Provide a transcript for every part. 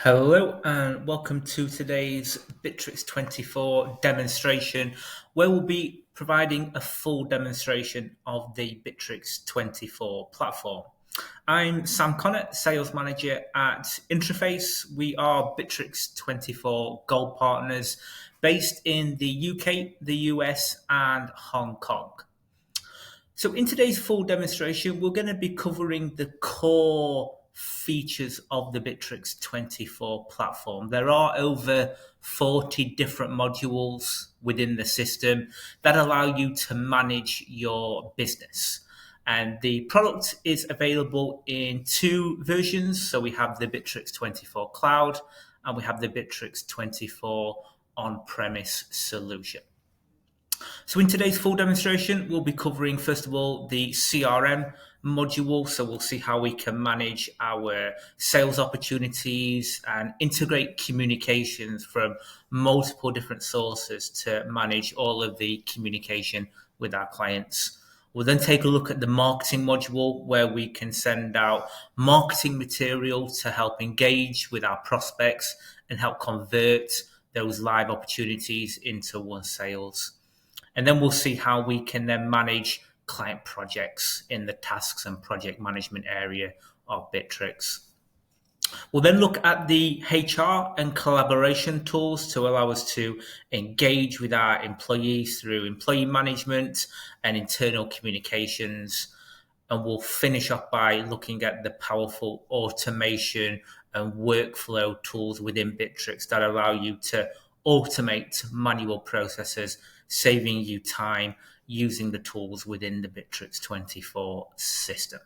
Hello and welcome to today's Bitrix24 demonstration, where we'll be providing a full demonstration of the Bitrix24 platform. I'm Sam Connor, Sales Manager at Interface. We are Bitrix24 Gold Partners based in the UK, the US and Hong Kong. So in today's full demonstration, we're going to be covering the core features of the Bitrix24 platform. There are over 40 different modules within the system that allow you to manage your business. And the product is available in two versions. So we have the Bitrix24 Cloud and we have the Bitrix24 on-premise solution. So in today's full demonstration, we'll be covering, first of all, the CRM module. So we'll see how we can manage our sales opportunities and integrate communications from multiple different sources to manage all of the communication with our clients. We'll then take a look at the marketing module, where we can send out marketing material to help engage with our prospects and help convert those live opportunities into won sales. And then we'll see how we can then manage client projects in the tasks and project management area of Bitrix. We'll then look at the HR and collaboration tools to allow us to engage with our employees through employee management and internal communications. And we'll finish up by looking at the powerful automation and workflow tools within Bitrix that allow you to automate manual processes, saving you time using the tools within the Bitrix24 system.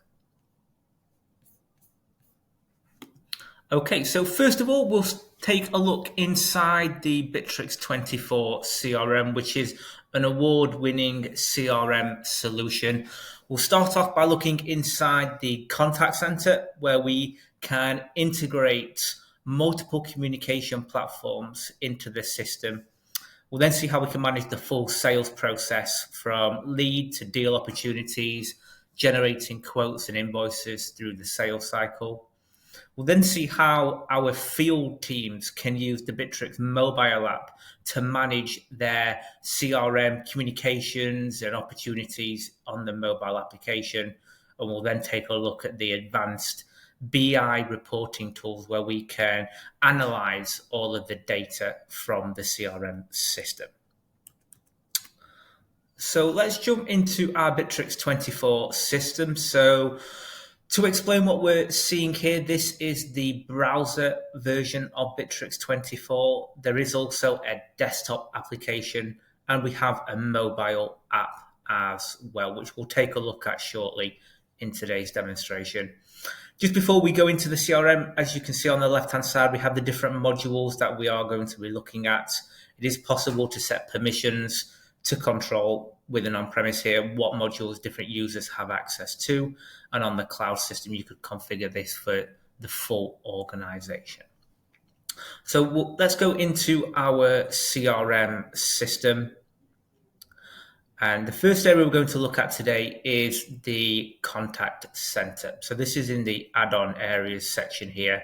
Okay, so first of all, we'll take a look inside the Bitrix24 CRM, which is an award-winning CRM solution. We'll start off by looking inside the contact center, where we can integrate multiple communication platforms into the system. We'll then see how we can manage the full sales process from lead to deal opportunities, generating quotes and invoices through the sales cycle. We'll then see how our field teams can use the Bitrix mobile app to manage their CRM communications and opportunities on the mobile application. And we'll then take a look at the advanced BI reporting tools, where we can analyze all of the data from the CRM system. So let's jump into our Bitrix24 system. So to explain what we're seeing here, this is the browser version of Bitrix24. There is also a desktop application, and we have a mobile app as well, which we'll take a look at shortly in today's demonstration. Just before we go into the CRM, as you can see on the left-hand side, we have the different modules that we are going to be looking at. It is possible to set permissions to control within on-premise here what modules different users have access to. And on the cloud system, you could configure this for the full organization. So let's go into our CRM system. And the first area we're going to look at today is the contact center. So this is in the add-on areas section here.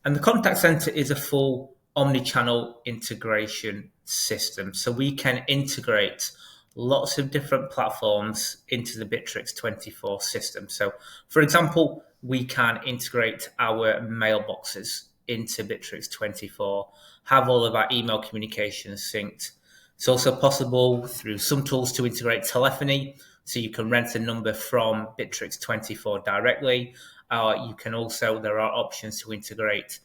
And the contact center is a full omni-channel integration system. So we can integrate lots of different platforms into the Bitrix24 system. So for example, we can integrate our mailboxes into Bitrix24, have all of our email communications synced. It's also possible through some tools to integrate telephony, so you can rent a number from Bitrix24 directly. You can also, there are options to integrate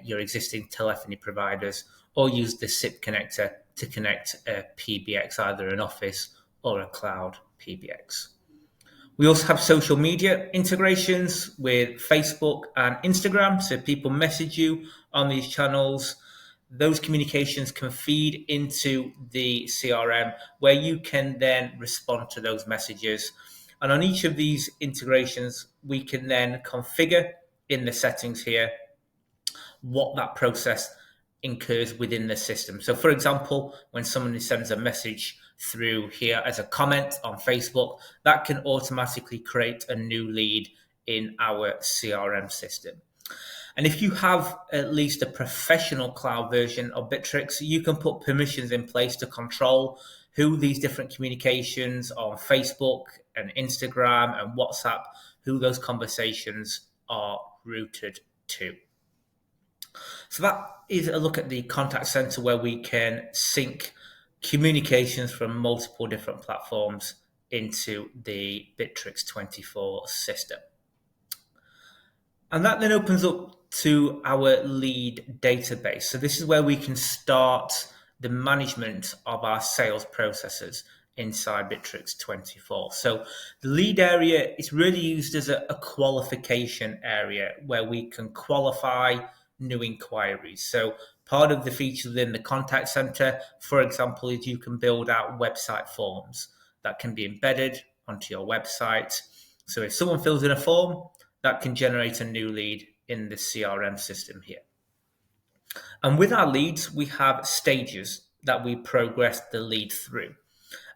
your existing telephony providers, or use the SIP connector to connect a PBX, either an office or a cloud PBX. We also have social media integrations with Facebook and Instagram, so people message you on these channels. Those communications can feed into the CRM, where you can then respond to those messages. And on each of these integrations, we can then configure in the settings here what that process incurs within the system. So for example, when someone sends a message through here as a comment on Facebook, that can automatically create a new lead in our CRM system. And if you have at least a professional cloud version of Bitrix, you can put permissions in place to control who these different communications on Facebook and Instagram and WhatsApp, who those conversations are routed to. So that is a look at the contact center where we can sync communications from multiple different platforms into the Bitrix24 system. And that then opens up to our lead database. So this is where we can start the management of our sales processes inside Bitrix24. So the lead area is really used as a qualification area where we can qualify new inquiries. So part of the feature within the contact center, for example, is you can build out website forms that can be embedded onto your website. So if someone fills in a form, that can generate a new lead in the CRM system here. And with our leads, we have stages that we progress the lead through.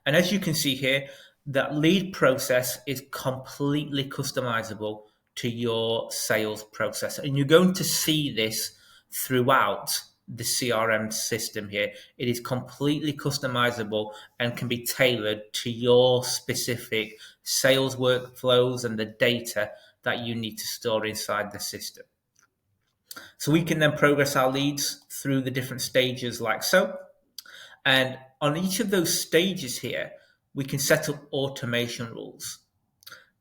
And as you can see here, that lead process is completely customizable to your sales process. And you're going to see this throughout the CRM system here. It is completely customizable and can be tailored to your specific sales workflows and the data that you need to store inside the system. So we can then progress our leads through the different stages like so. And on each of those stages here, we can set up automation rules.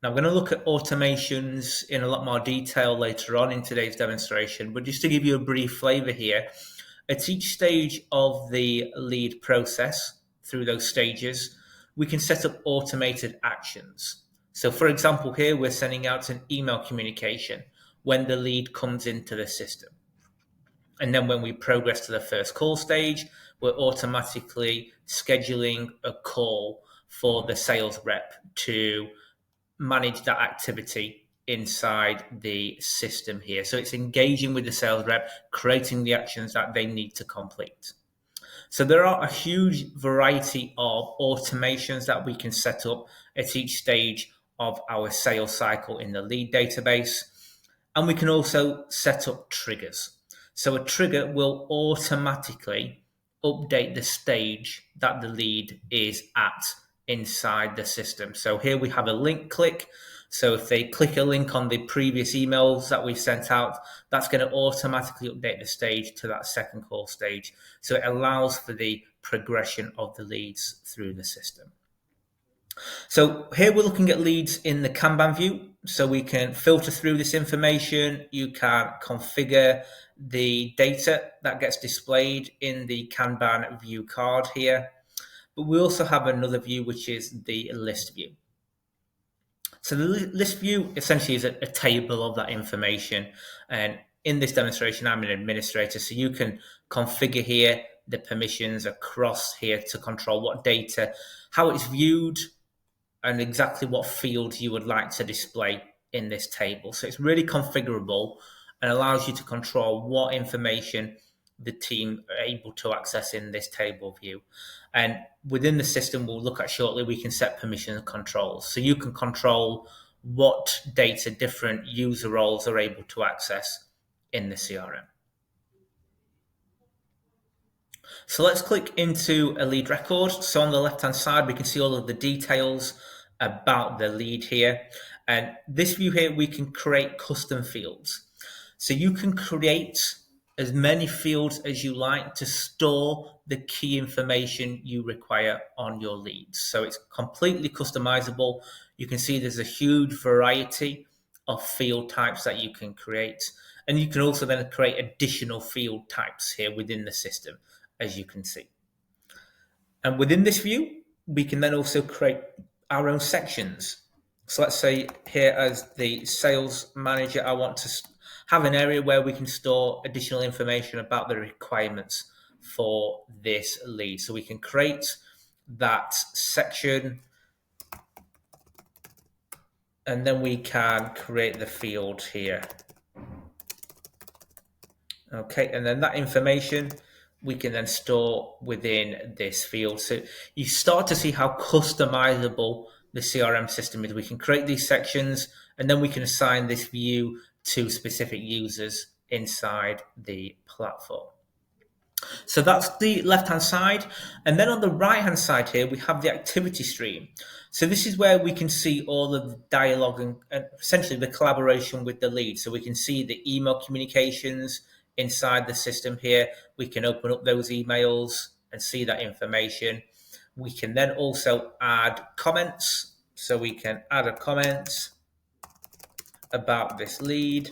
Now, I'm going to look at automations in a lot more detail later on in today's demonstration, but just to give you a brief flavor here, at each stage of the lead process through those stages, we can set up automated actions. So for example, here we're sending out an email communication when the lead comes into the system. And then when we progress to the first call stage, we're automatically scheduling a call for the sales rep to manage that activity inside the system here. So it's engaging with the sales rep, creating the actions that they need to complete. So there are a huge variety of automations that we can set up at each stage of our sales cycle in the lead database. And we can also set up triggers. So a trigger will automatically update the stage that the lead is at inside the system. So here we have a link click. So if they click a link on the previous emails that we've sent out, that's going to automatically update the stage to that second call stage. So it allows for the progression of the leads through the system. So here we're looking at leads in the Kanban view. So we can filter through this information. You can configure the data that gets displayed in the Kanban view card here. But we also have another view, which is the list view. So the list view essentially is a table of that information. And in this demonstration, I'm an administrator, so you can configure here the permissions across here to control what data, how it's viewed, and exactly what fields you would like to display in this table. So it's really configurable and allows you to control what information the team are able to access in this table view. And within the system we'll look at shortly, we can set permission and controls. So you can control what data different user roles are able to access in the CRM. So let's click into a lead record. So on the left-hand side, we can see all of the details about the lead here. And this view here, we can create custom fields. So you can create as many fields as you like to store the key information you require on your leads. So it's completely customizable. You can see there's a huge variety of field types that you can create. And you can also then create additional field types here within the system, as you can see. And within this view, we can then also create our own sections. So let's say here as the sales manager, I want to have an area where we can store additional information about the requirements for this lead. So we can create that section and then we can create the field here. Okay, and then that information we can then store within this field. So you start to see how customizable the CRM system is. We can create these sections and then we can assign this view to specific users inside the platform. So that's the left-hand side. And then on the right-hand side here, we have the activity stream. So this is where we can see all of the dialogue and essentially the collaboration with the lead. So we can see the email communications inside the system here. We can open up those emails and see that information. We can then also add comments. So we can add a comment about this lead.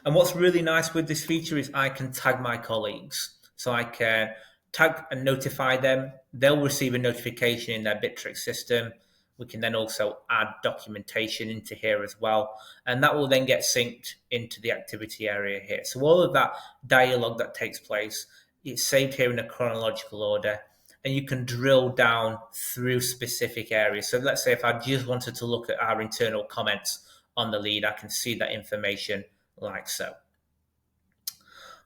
And what's really nice with this feature is I can tag my colleagues. So I can tag and notify them. They'll receive a notification in their Bitrix system. We can then also add documentation into here as well. And that will then get synced into the activity area here. So all of that dialogue that takes place, it's saved here in a chronological order. And you can drill down through specific areas. So let's say if I just wanted to look at our internal comments on the lead, I can see that information like so.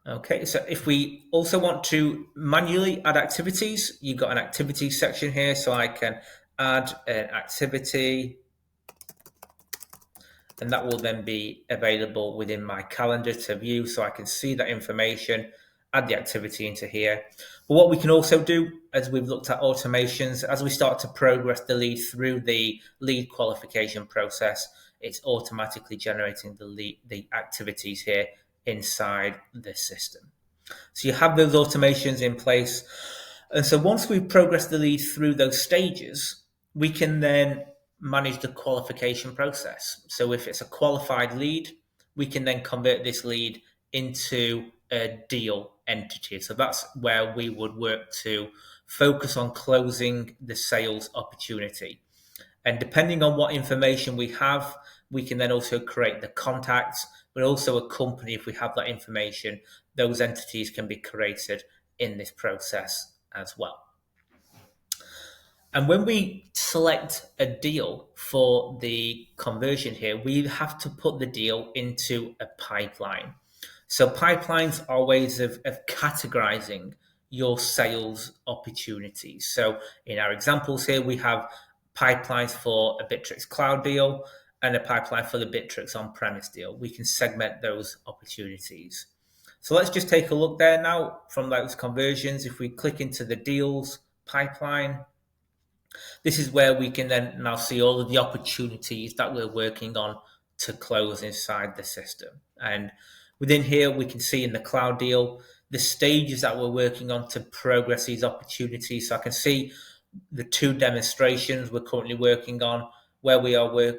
Okay, so if we also want to manually add activities, you've got an activities section here, so I can add an activity, and that will then be available within my calendar to view, so I can see that information, add the activity into here. But what we can also do, as we've looked at automations, as we start to progress the lead through the lead qualification process, it's automatically generating the activities here inside the system. So you have those automations in place. And so once we've progressed the lead through those stages, we can then manage the qualification process. So if it's a qualified lead, we can then convert this lead into a deal entity. So that's where we would work to focus on closing the sales opportunity. And depending on what information we have, we can then also create the contacts, but also a company if we have that information. Those entities can be created in this process as well. And when we select a deal for the conversion here, we have to put the deal into a pipeline. So pipelines are ways of categorizing your sales opportunities. So in our examples here, we have pipelines for a Bitrix cloud deal and a pipeline for the Bitrix on-premise deal. We can segment those opportunities. So let's just take a look there now from those conversions. If we click into the deals pipeline, this is where we can then now see all of the opportunities that we're working on to close inside the system. And within here, we can see in the cloud deal, the stages that we're working on to progress these opportunities. So I can see the two demonstrations we're currently working on, where we are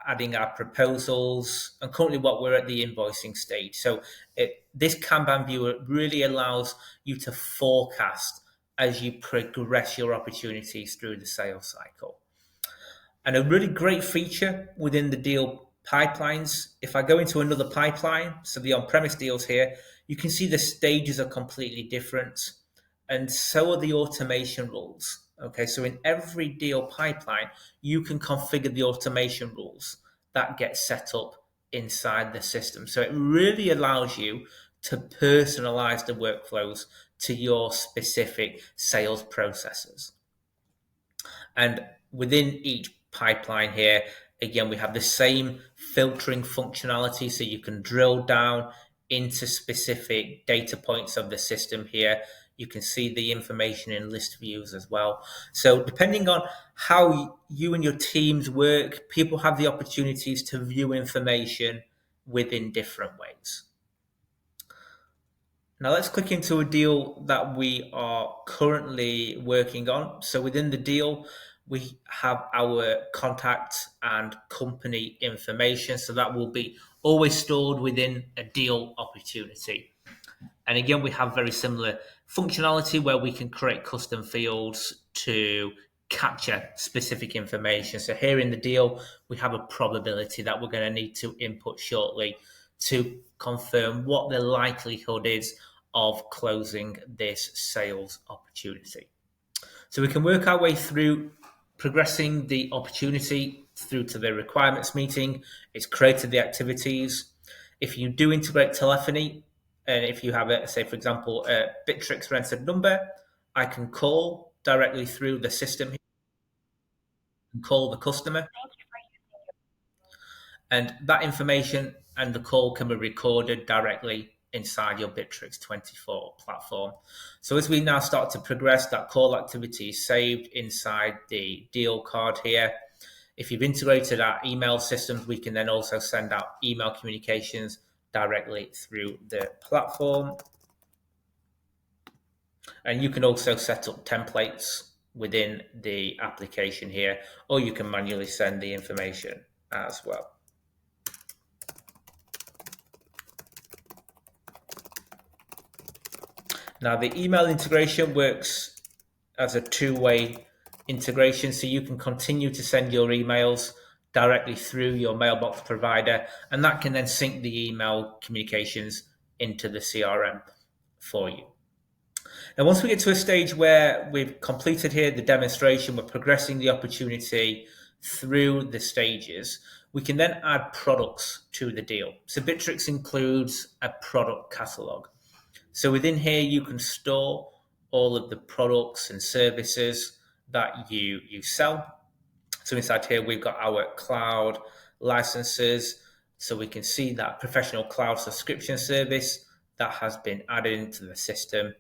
adding our proposals, and currently what we're at the invoicing stage. So this Kanban viewer really allows you to forecast as you progress your opportunities through the sales cycle. And a really great feature within the deal pipelines, if I go into another pipeline, so the on-premise deals here, you can see the stages are completely different, and so are the automation rules. Okay, so in every deal pipeline, you can configure the automation rules that get set up inside the system. So it really allows you to personalize the workflows to your specific sales processes. And within each pipeline here, again, we have the same filtering functionality, so you can drill down into specific data points of the system here. You can see the information in list views as well. So depending on how you and your teams work, people have the opportunities to view information within different ways. Now let's click into a deal that we are currently working on. So within the deal, we have our contact and company information. So that will be always stored within a deal opportunity. And again, we have very similar functionality where we can create custom fields to capture specific information. So here in the deal, we have a probability that we're going to need to input shortly to confirm what the likelihood is of closing this sales opportunity. So we can work our way through progressing the opportunity through to the requirements meeting. It's created the activities. If you do integrate telephony, and if you have, say, for example, a Bitrix rented number, I can call directly through the system and call the customer. And that information and the call can be recorded directly inside your Bitrix24 platform. So as we now start to progress, that call activity is saved inside the deal card here. If you've integrated our email systems, we can then also send out email communications directly through the platform. And you can also set up templates within the application here, or you can manually send the information as well. Now, the email integration works as a two-way integration, so you can continue to send your emails directly through your mailbox provider, and that can then sync the email communications into the CRM for you. Now, once we get to a stage where we've completed here the demonstration, we're progressing the opportunity through the stages, we can then add products to the deal. So Bitrix includes a product catalog. So within here, you can store all of the products and services that you sell. So inside here, we've got our cloud licenses. So we can see that professional cloud subscription service that has been added into the system.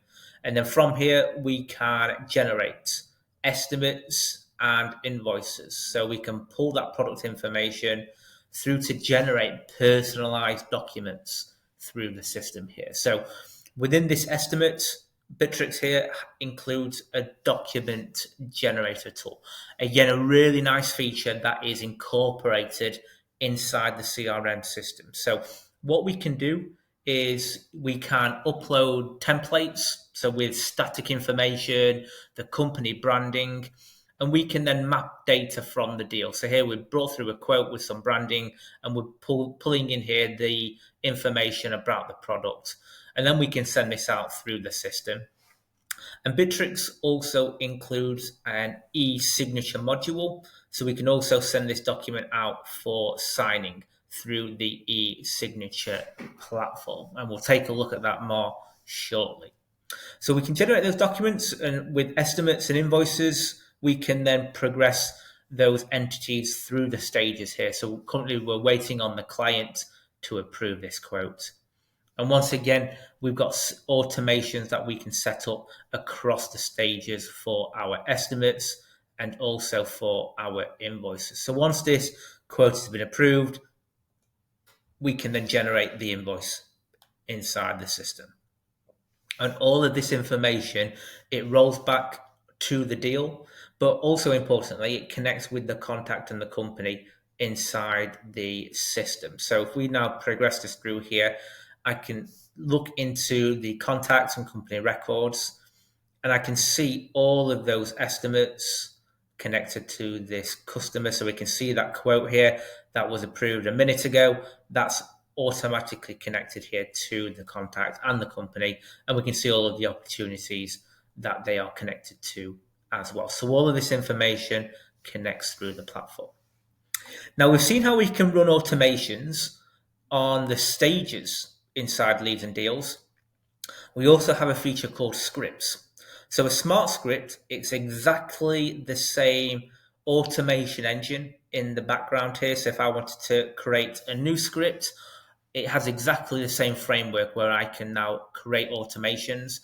And then from here, we can generate estimates and invoices. So we can pull that product information through to generate personalized documents through the system here. So within this estimate, Bitrix here includes a document generator tool. Again, a really nice feature that is incorporated inside the CRM system. So what we can do is we can upload templates, so with static information, the company branding, and we can then map data from the deal. So here we've brought through a quote with some branding, and we're pulling in here the information about the product. And then we can send this out through the system. And Bitrix also includes an e-signature module, so we can also send this document out for signing through the e-signature platform. And we'll take a look at that more shortly. So we can generate those documents, and with estimates and invoices, we can then progress those entities through the stages here. So currently we're waiting on the client to approve this quote. And once again, we've got automations that we can set up across the stages for our estimates and also for our invoices. So once this quote has been approved, we can then generate the invoice inside the system. And all of this information, it rolls back to the deal, but also importantly, it connects with the contact and the company inside the system. So if we now progress this through here, I can look into the contacts and company records, and I can see all of those estimates connected to this customer. So we can see that quote here that was approved a minute ago. That's automatically connected here to the contact and the company, and we can see all of the opportunities that they are connected to as well. So all of this information connects through the platform. Now we've seen how we can run automations on the stages inside leads and deals. We also have a feature called scripts. So a smart script, it's exactly the same automation engine in the background here. So if I wanted to create a new script, it has exactly the same framework where I can now create automations.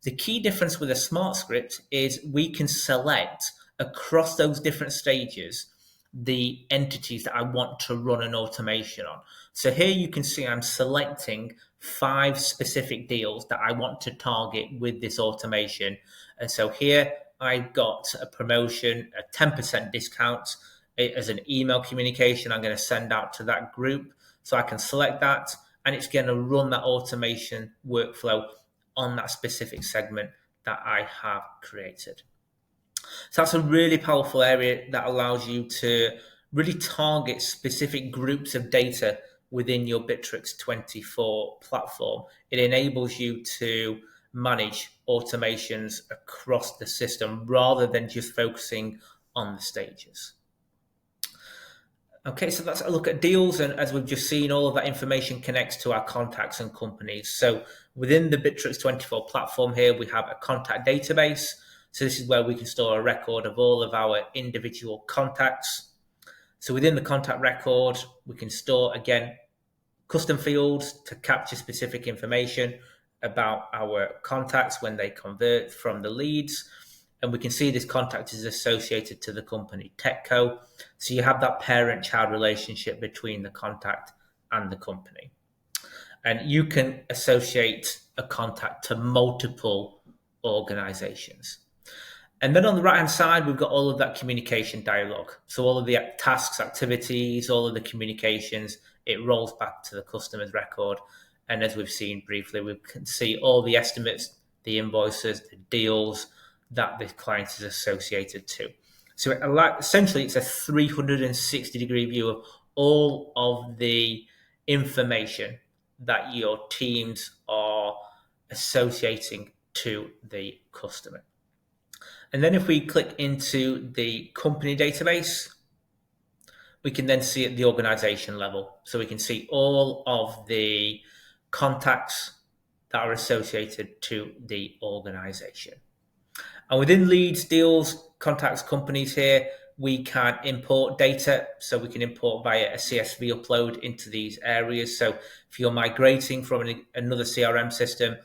The key difference with a smart script is we can select across those different stages the entities that I want to run an automation on. So here you can see I'm selecting 5 specific deals that I want to target with this automation. And so here I've got a promotion, a 10% discount as an email communication I'm going to send out to that group. So I can select that, and it's going to run that automation workflow on that specific segment that I have created. So that's a really powerful area that allows you to really target specific groups of data within your Bitrix24 platform. It enables you to manage automations across the system rather than just focusing on the stages. Okay, so that's a look at deals, and as we've just seen, all of that information connects to our contacts and companies. So within the Bitrix24 platform here, we have a contact database. So this is where we can store a record of all of our individual contacts. So within the contact record, we can store, again, custom fields to capture specific information about our contacts when they convert from the leads. And we can see this contact is associated to the company TechCo. So you have that parent-child relationship between the contact and the company. And you can associate a contact to multiple organizations. And then on the right-hand side, we've got all of that communication dialogue. So all of the tasks, activities, all of the communications, it rolls back to the customer's record. And as we've seen briefly, we can see all the estimates, the invoices, the deals that the client is associated to. So essentially, it's a 360-degree view of all of the information that your teams are associating to the customer. And then if we click into the company database, we can then see at the organization level. So we can see all of the contacts that are associated to the organization. And within leads, deals, contacts, companies here, we can import data. So we can import via a CSV upload into these areas. So if you're migrating from another CRM system,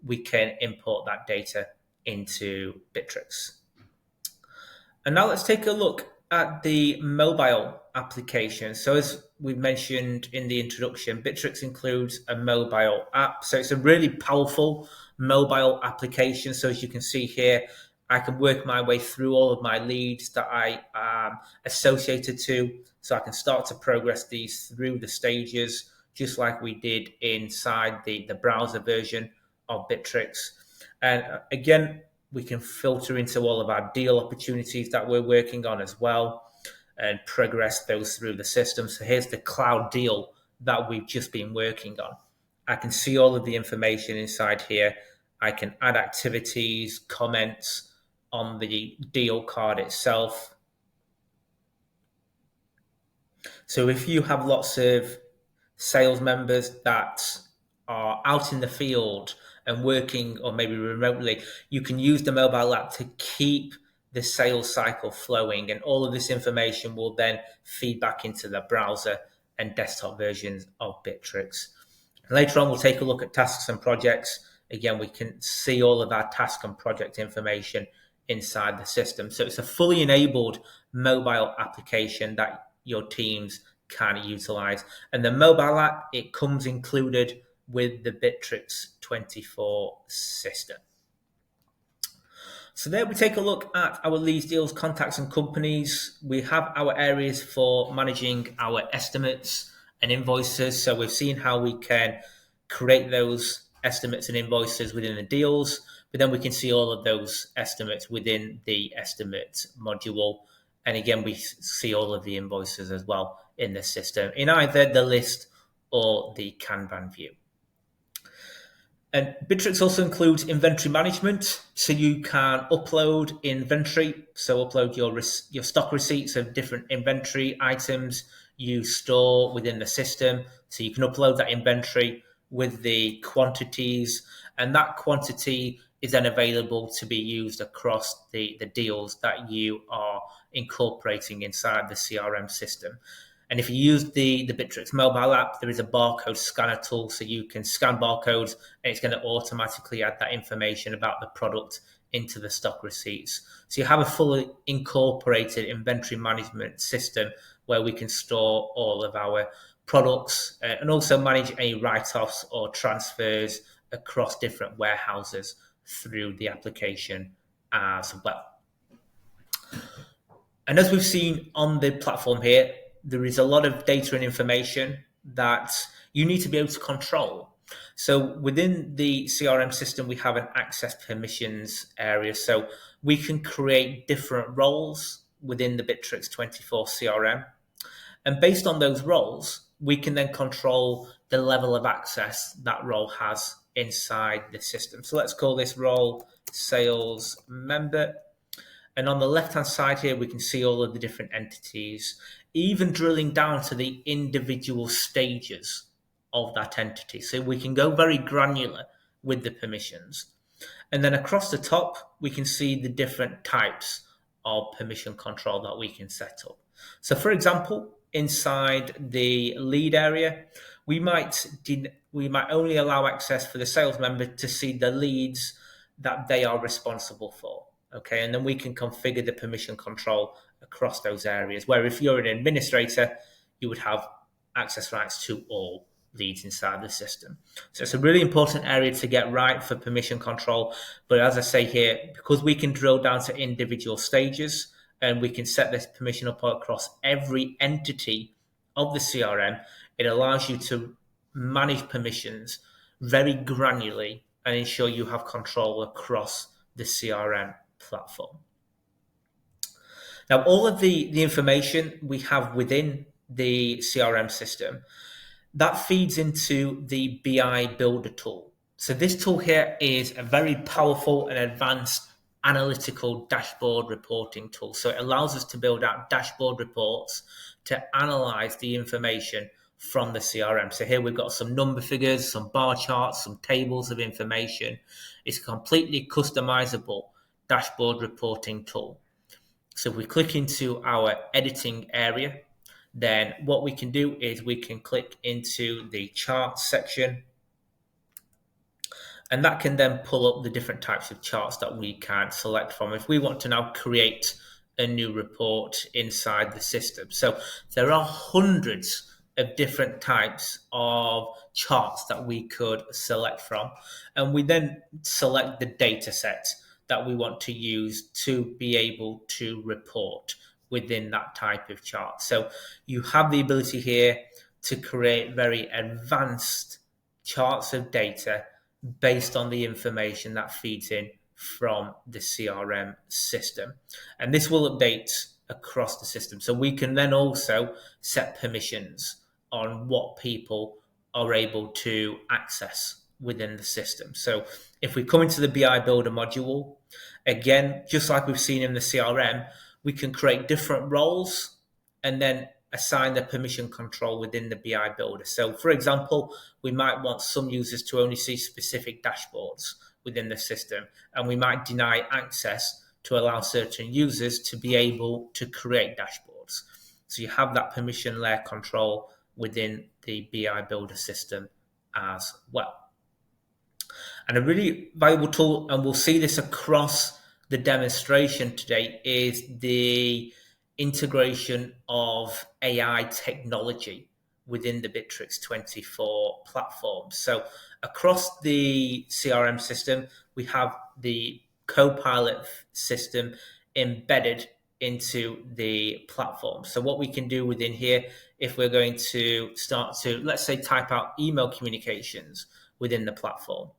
we can import that data into Bitrix. And now let's take a look at the mobile application. So as we mentioned in the introduction, Bitrix includes a mobile app. So it's a really powerful mobile application. So as you can see here, I can work my way through all of my leads that I am associated to. So I can start to progress these through the stages, just like we did inside the browser version of Bitrix. And again, we can filter into all of our deal opportunities that we're working on as well and progress those through the system. So here's the cloud deal that we've just been working on. I can see all of the information inside here. I can add activities, comments on the deal card itself. So if you have lots of sales members that are out in the field and working, or maybe remotely, you can use the mobile app to keep the sales cycle flowing, and all of this information will then feed back into the browser and desktop versions of Bitrix. And later on, we'll take a look at tasks and projects. Again, we can see all of our task and project information inside the system. So it's a fully enabled mobile application that your teams can utilize. And the mobile app, it comes included with the Bitrix24 system. So there we take a look at our leads, deals, contacts, and companies. We have our areas for managing our estimates and invoices. So we've seen how we can create those estimates and invoices within the deals, but then we can see all of those estimates within the estimates module. And again, we see all of the invoices as well in the system in either the list or the Kanban view. And Bitrix also includes inventory management, so you can upload inventory, so upload your stock receipts of different inventory items you store within the system. So you can upload that inventory with the quantities, and that quantity is then available to be used across the deals that you are incorporating inside the CRM system. And if you use the Bitrix mobile app, there is a barcode scanner tool, so you can scan barcodes and it's going to automatically add that information about the product into the stock receipts. So you have a fully incorporated inventory management system where we can store all of our products and also manage any write-offs or transfers across different warehouses through the application as well. And as we've seen on the platform here, there is a lot of data and information that you need to be able to control. So within the CRM system, we have an access permissions area. So we can create different roles within the Bitrix24 CRM. And based on those roles, we can then control the level of access that role has inside the system. So let's call this role sales member. And on the left-hand side here, we can see all of the different entities, even drilling down to the individual stages of that entity. So we can go very granular with the permissions. And then across the top, we can see the different types of permission control that we can set up. So for example, inside the lead area, we might only allow access for the sales member to see the leads that they are responsible for. Okay, and then we can configure the permission control across those areas, where if you're an administrator, you would have access rights to all leads inside the system. So it's a really important area to get right for permission control. But as I say here, because we can drill down to individual stages and we can set this permission up across every entity of the CRM, it allows you to manage permissions very granularly and ensure you have control across the CRM platform. Now, all of the information we have within the CRM system, that feeds into the BI Builder tool. So this tool here is a very powerful and advanced analytical dashboard reporting tool. So it allows us to build out dashboard reports to analyze the information from the CRM. So here we've got some number figures, some bar charts, some tables of information. It's a completely customizable dashboard reporting tool. So if we click into our editing area, then what we can do is we can click into the charts section, and that can then pull up the different types of charts that we can select from if we want to now create a new report inside the system. So there are hundreds of different types of charts that we could select from, and we then select the data set that we want to use to be able to report within that type of chart. So you have the ability here to create very advanced charts of data based on the information that feeds in from the CRM system. And this will update across the system. So we can then also set permissions on what people are able to access within the system. So if we come into the BI Builder module, again, just like we've seen in the CRM, we can create different roles and then assign the permission control within the BI Builder. So for example, we might want some users to only see specific dashboards within the system, and we might deny access to allow certain users to be able to create dashboards. So you have that permission layer control within the BI Builder system as well. And a really valuable tool, and we'll see this across the demonstration today, is the integration of AI technology within the Bitrix24 platform. So across the CRM system, we have the Copilot system embedded into the platform. So what we can do within here, if we're going to start to, let's say, type out email communications within the platform,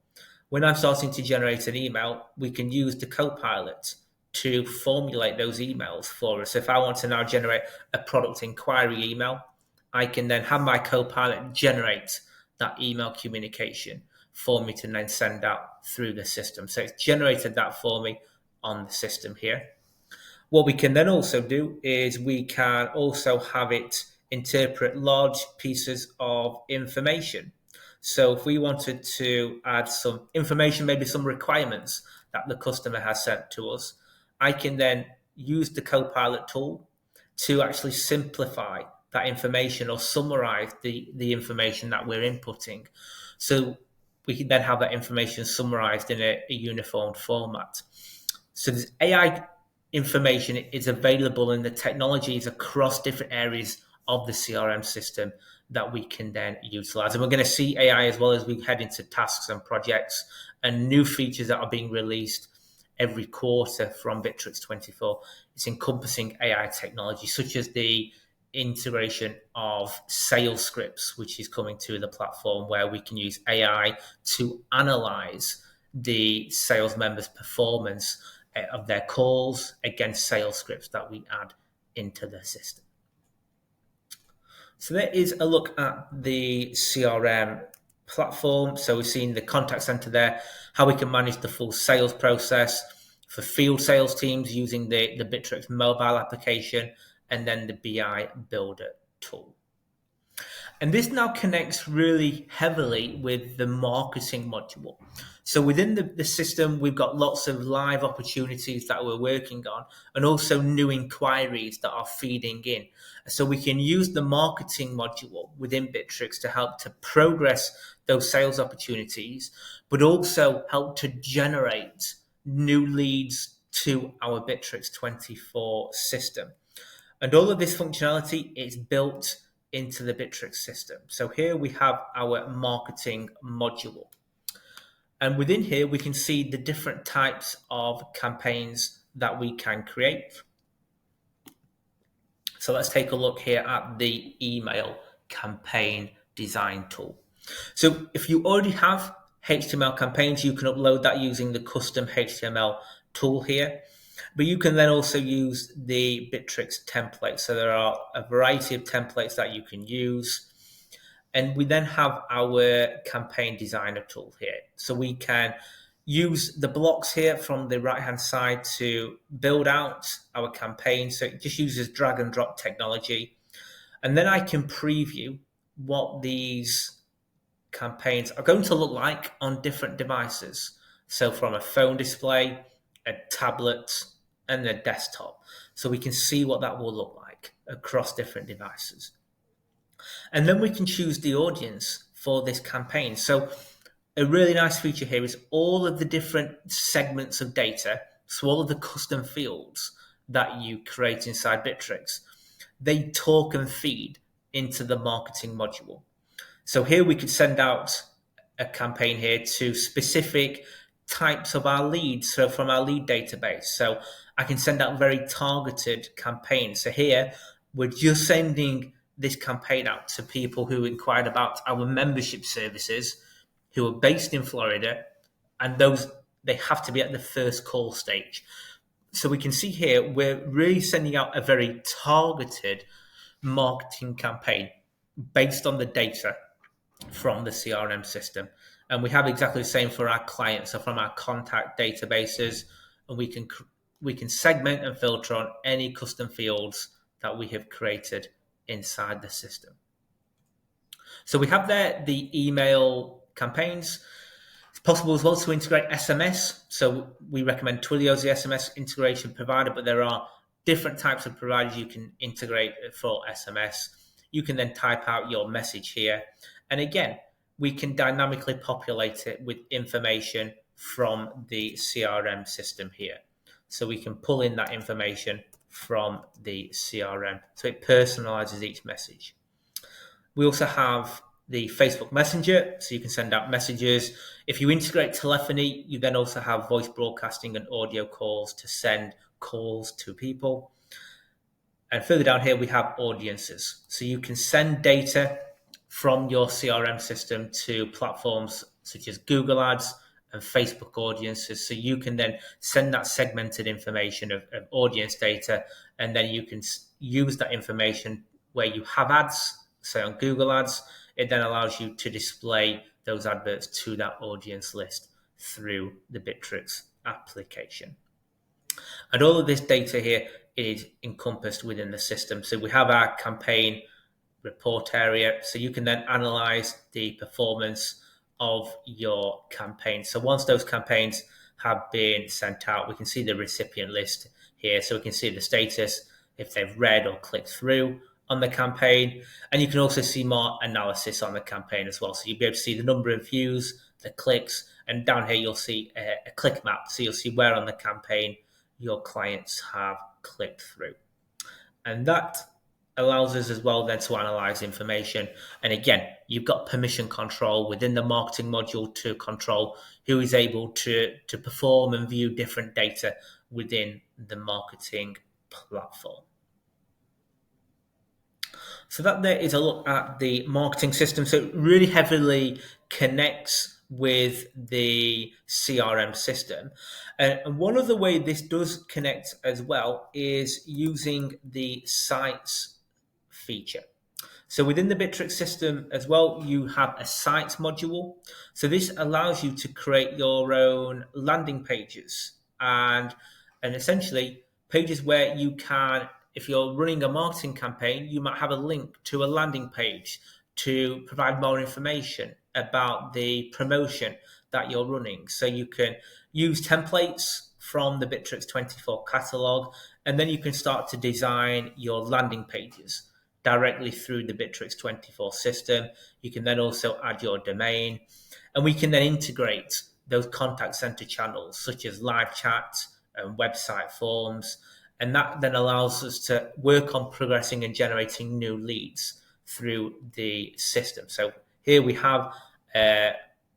when I'm starting to generate an email, we can use the Copilot to formulate those emails for us. If I want to now generate a product inquiry email, I can then have my Copilot generate that email communication for me to then send out through the system. So it's generated that for me on the system here. What we can then also do is we can also have it interpret large pieces of information. So if we wanted to add some information, maybe some requirements that the customer has sent to us, I can then use the Copilot tool to actually simplify that information or summarize the information that we're inputting. So we can then have that information summarized in a uniform format. So this AI information is available, and the technology is across different areas of the CRM system that we can then utilize. And we're going to see AI as well as we head into tasks and projects and new features that are being released every quarter from Bitrix24. It's encompassing AI technology, such as the integration of sales scripts, which is coming to the platform, where we can use AI to analyze the sales members' performance of their calls against sales scripts that we add into the system. So there is a look at the CRM platform. So we've seen the contact center there, how we can manage the full sales process for field sales teams using the Bitrix mobile application, and then the BI Builder tool. And this now connects really heavily with the marketing module. So within the system, we've got lots of live opportunities that we're working on and also new inquiries that are feeding in. So we can use the marketing module within Bitrix to help to progress those sales opportunities, but also help to generate new leads to our Bitrix24 system. And all of this functionality is built into the Bitrix system. So here we have our marketing module. And within here, we can see the different types of campaigns that we can create. So let's take a look here at the email campaign design tool. So if you already have HTML campaigns, you can upload that using the custom HTML tool here. But you can then also use the Bitrix template. So there are a variety of templates that you can use. And we then have our campaign designer tool here. So we can use the blocks here from the right-hand side to build out our campaign. So it just uses drag and drop technology. And then I can preview what these campaigns are going to look like on different devices. So from a phone display, a tablet, and a desktop. So we can see what that will look like across different devices. And then we can choose the audience for this campaign. So a really nice feature here is all of the different segments of data, so all of the custom fields that you create inside Bitrix, they talk and feed into the marketing module. So here we could send out a campaign here to specific types of our leads, so from our lead database. So I can send out very targeted campaigns. So here we're just sending this campaign out to people who inquired about our membership services, who are based in Florida, and those, they have to be at the first call stage. So we can see here we're really sending out a very targeted marketing campaign based on the data from the CRM system. And we have exactly the same for our clients. So from our contact databases, and we can segment and filter on any custom fields that we have created inside the system. So we have there the email campaigns. It's possible as well to integrate SMS. So we recommend Twilio as the SMS integration provider, but there are different types of providers you can integrate for SMS. You can then type out your message here. And again, we can dynamically populate it with information from the CRM system here. So we can pull in that information from the CRM. So it personalizes each message. We also have the Facebook Messenger, so you can send out messages. If you integrate telephony, you then also have voice broadcasting and audio calls to send calls to people. And further down here, we have audiences. So you can send data from your CRM system to platforms such as Google Ads and Facebook audiences. So you can then send that segmented information of audience data, and then you can use that information where you have ads, say on Google Ads. It then allows you to display those adverts to that audience list through the Bitrix application. And all of this data here is encompassed within the system. So we have our campaign report area, so you can then analyze the performance of your campaign. So once those campaigns have been sent out, we can see the recipient list here. So we can see the status, if they've read or clicked through on the campaign. And you can also see more analysis on the campaign as well. So you'll be able to see the number of views, the clicks, and down here you'll see a click map. So you'll see where on the campaign your clients have clicked through. And that allows us as well then to analyze information. And again, you've got permission control within the marketing module to control who is able to perform and view different data within the marketing platform. So that there is a look at the marketing system. So it really heavily connects with the CRM system. And one of the ways this does connect as well is using the sites feature. So within the Bitrix system as well, you have a sites module. So this allows you to create your own landing pages and essentially pages where you can, if you're running a marketing campaign, you might have a link to a landing page to provide more information about the promotion that you're running. So you can use templates from the Bitrix24 catalog, and then you can start to design your landing pages directly through the Bitrix24 system. You can then also add your domain, and we can then integrate those contact center channels such as live chat and website forms. And that then allows us to work on progressing and generating new leads through the system. So here we have a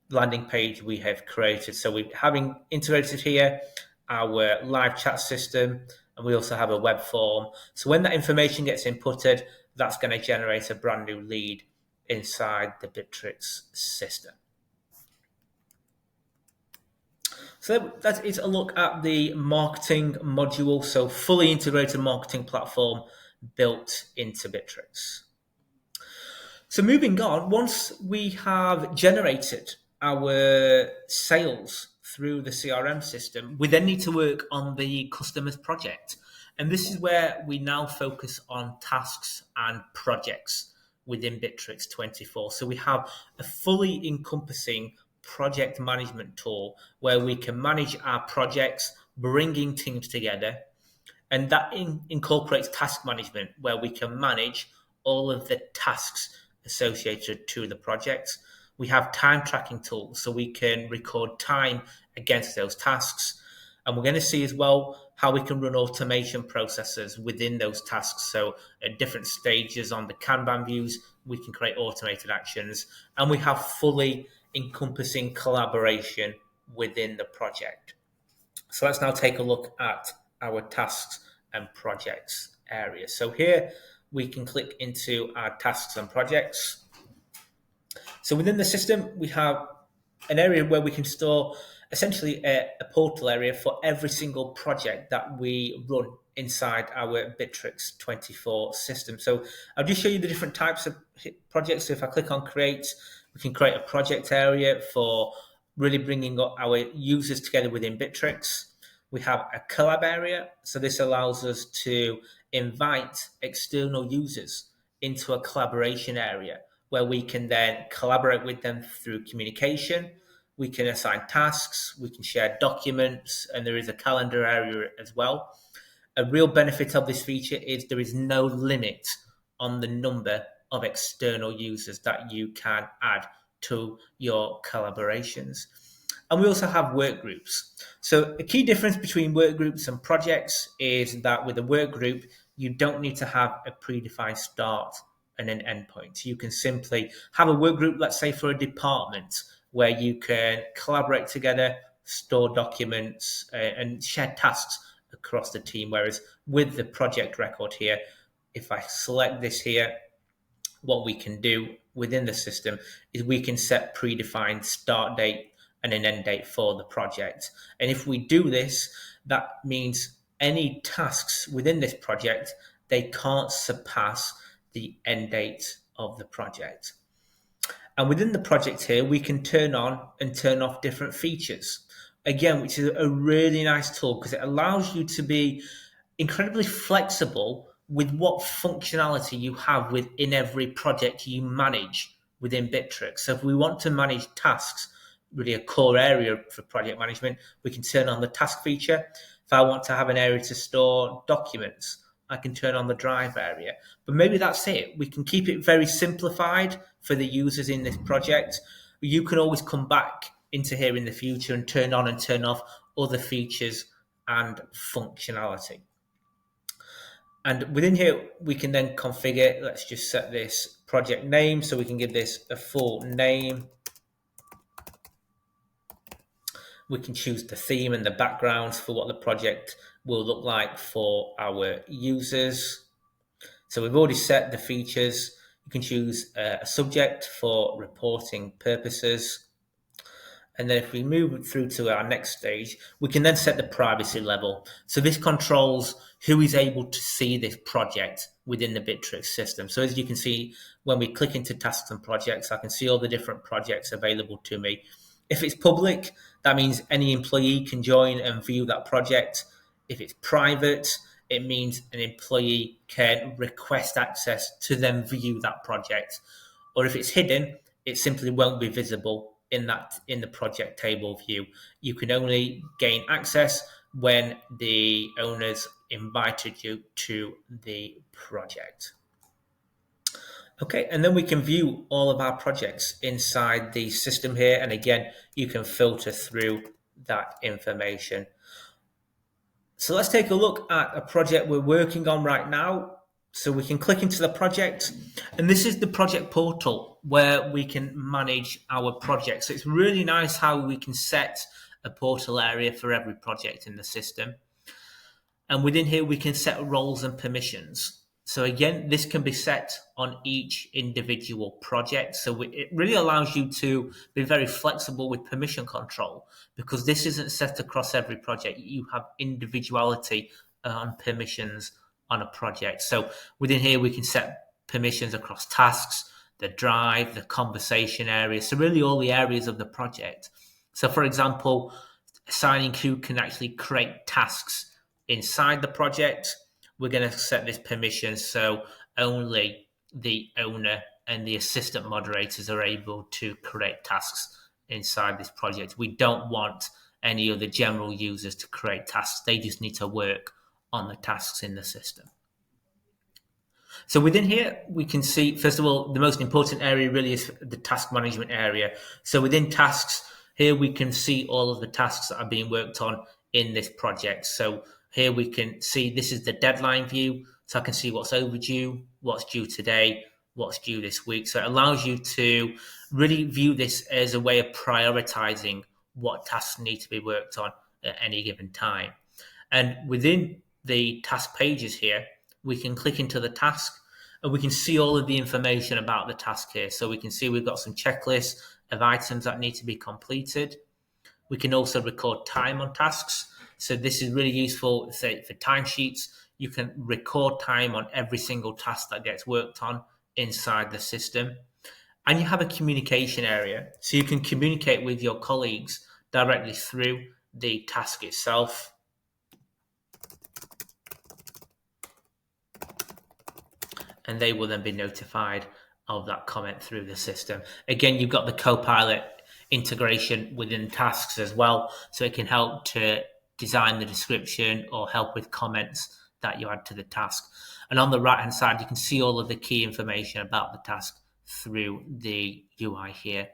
landing page we have created. So we're having integrated here our live chat system, and we also have a web form. So when that information gets inputted, that's going to generate a brand new lead inside the Bitrix system. So that is a look at the marketing module, so fully integrated marketing platform built into Bitrix. So moving on, once we have generated our sales through the CRM system, we then need to work on the customer's project. And this is where we now focus on tasks and projects within Bitrix24. So we have a fully encompassing project management tool where we can manage our projects, bringing teams together, and that incorporates task management where we can manage all of the tasks associated to the project. We have time tracking tools so we can record time against those tasks, and we're going to see as well how we can run automation processes within those tasks. So at different stages on the Kanban views, we can create automated actions, and we have fully encompassing collaboration within the project. So let's now take a look at our tasks and projects area. So here we can click into our tasks and projects. So within the system, we have an area where we can store essentially a portal area for every single project that we run inside our Bitrix24 system. So I'll just show you the different types of projects. So if I click on create, we can create a project area for really bringing our users together within Bitrix. We have a collab area. So this allows us to invite external users into a collaboration area where we can then collaborate with them through communication. We can assign tasks, we can share documents, and there is a calendar area as well. A real benefit of this feature is there is no limit on the number of external users that you can add to your collaborations. And we also have work groups. So a key difference between work groups and projects is that with a work group, you don't need to have a predefined start and an endpoint. You can simply have a work group, let's say for a department, where you can collaborate together, store documents, and share tasks across the team. Whereas with the project record here, if I select this here, what we can do within the system is we can set predefined start date and an end date for the project. And if we do this, that means any tasks within this project, they can't surpass the end date of the project. And within the project here, we can turn on and turn off different features. Again, which is a really nice tool because it allows you to be incredibly flexible with what functionality you have within every project you manage within Bitrix. So if we want to manage tasks, really a core area for project management, we can turn on the task feature. If I want to have an area to store documents, I can turn on the drive area. But maybe that's it. We can keep it very simplified for the users in this project. You can always come back into here in the future and turn on and turn off other features and functionality. And within here, we can then configure, let's just set this project name. So we can give this a full name. We can choose the theme and the backgrounds for what the project will look like for our users. So we've already set the features. You can choose a subject for reporting purposes. And then if we move through to our next stage, we can then set the privacy level. So this controls who is able to see this project within the Bitrix system. So as you can see, when we click into tasks and projects, I can see all the different projects available to me. If it's public, that means any employee can join and view that project. If it's private, it means an employee can request access to then view that project. or if it's hidden, it simply won't be visible in the project table view. You can only gain access when the owners invited you to the project. Okay, and then we can view all of our projects inside the system here. And again, you can filter through that information. So let's take a look at a project we're working on right now. So we can click into the project, and this is the project portal where we can manage our project. So it's really nice how we can set a portal area for every project in the system. And within here, we can set roles and permissions. So again, this can be set on each individual project. So it really allows you to be very flexible with permission control, because this isn't set across every project. You have individuality on permissions on a project. So within here, we can set permissions across tasks, the drive, the conversation area. So really all the areas of the project. So for example, assigning who can actually create tasks inside the project. We're going to set this permission so only the owner and the assistant moderators are able to create tasks inside this project. We don't want any of the general users to create tasks. They just need to work on the tasks in the system. So within here, we can see, first of all, the most important area really is the task management area. So within tasks, here we can see all of the tasks that are being worked on in this project. So here we can see this is the deadline view. So I can see what's overdue, what's due today, what's due this week. So it allows you to really view this as a way of prioritizing what tasks need to be worked on at any given time. And within the task pages here, we can click into the task and we can see all of the information about the task here. So we can see we've got some checklists of items that need to be completed. We can also record time on tasks. So this is really useful, say, for timesheets. You can record time on every single task that gets worked on inside the system. And you have a communication area. So you can communicate with your colleagues directly through the task itself. And they will then be notified of that comment through the system. Again, you've got the Copilot integration within tasks as well. So it can help to design the description or help with comments that you add to the task. And on the right-hand side, you can see all of the key information about the task through the UI here.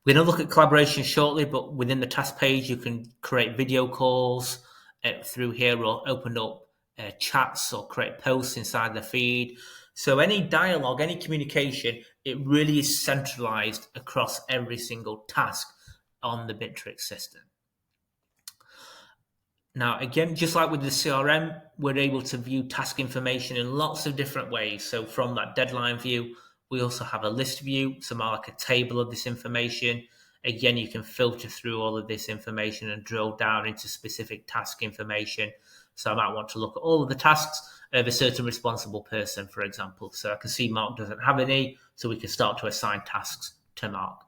We're going to look at collaboration shortly, but within the task page, you can create video calls through here, or open up chats or create posts inside the feed. So any dialogue, any communication, it really is centralized across every single task on the Bitrix system. Now, again, just like with the CRM, we're able to view task information in lots of different ways. So from that deadline view, we also have a list view, so more like a table of this information. Again, you can filter through all of this information and drill down into specific task information. So I might want to look at all of the tasks of a certain responsible person, for example. So I can see Mark doesn't have any, so we can start to assign tasks to Mark.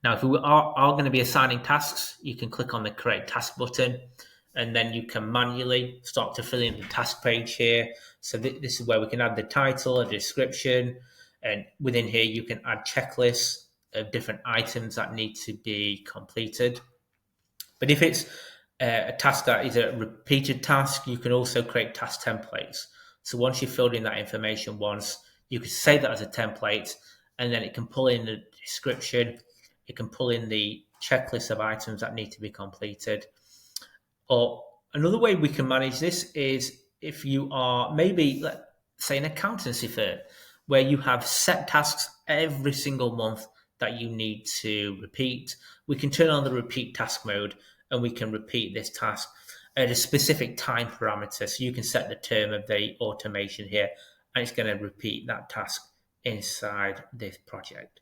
Now, if we are going to be assigning tasks, you can click on the Create Task button, and then you can manually start to fill in the task page here. So this is where we can add the title, a description, and within here you can add checklists of different items that need to be completed. But if it's a task that is a repeated task, you can also create task templates. So once you've filled in that information once, you can save that as a template, and then it can pull in the description, it can pull in the checklist of items that need to be completed. Or another way we can manage this is if you are maybe, let's say, an accountancy firm where you have set tasks every single month that you need to repeat. We can turn on the repeat task mode, and we can repeat this task at a specific time parameter. So you can set the term of the automation here, and it's going to repeat that task inside this project.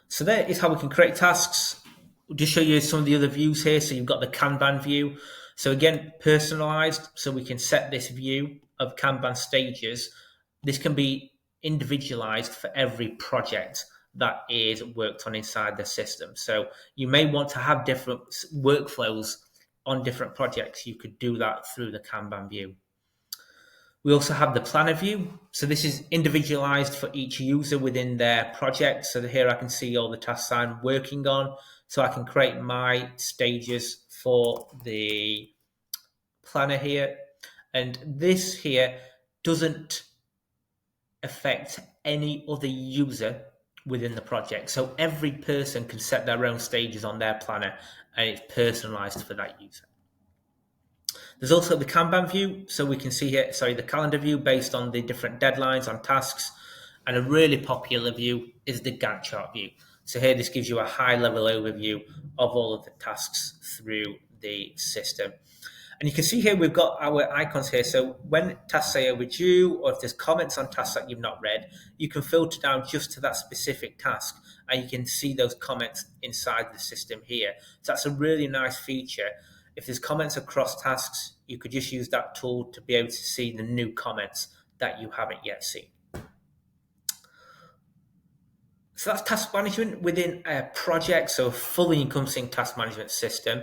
So there is how we can create tasks. We'll just show you some of the other views here. So you've got the Kanban view. So again, personalized. So we can set this view of Kanban stages. This can be individualized for every project that is worked on inside the system. So you may want to have different workflows on different projects. You could do that through the Kanban view. We also have the planner view. So this is individualized for each user within their project. So here I can see all the tasks I'm working on. So I can create my stages for the planner here. And this here doesn't affect any other user within the project. So every person can set their own stages on their planner and it's personalized for that user. There's also the Kanban view. So we can see here, the calendar view based on the different deadlines on tasks. And a really popular view is the Gantt chart view. So here, this gives you a high level overview of all of the tasks through the system. And you can see here, we've got our icons here. So when tasks say overdue, or if there's comments on tasks that you've not read, you can filter down just to that specific task and you can see those comments inside the system here. So that's a really nice feature. If there's comments across tasks, you could just use that tool to be able to see the new comments that you haven't yet seen. So that's task management within a project, so a fully encompassing task management system.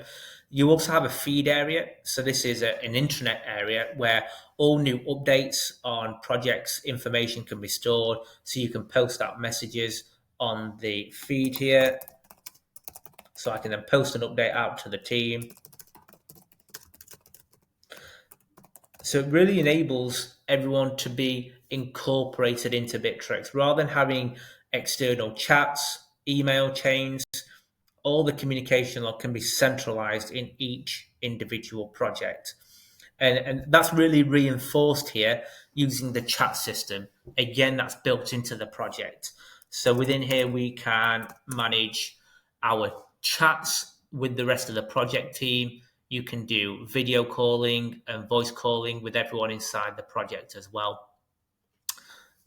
You also have a feed area. So this is an intranet area where all new updates on projects information can be stored. So you can post out messages on the feed here. So I can then post an update out to the team. So it really enables everyone to be incorporated into Bitrix rather than having external chats, email chains. All the communication log can be centralized in each individual project. And that's really reinforced here using the chat system. Again, that's built into the project. So within here, we can manage our chats with the rest of the project team. You can do video calling and voice calling with everyone inside the project as well.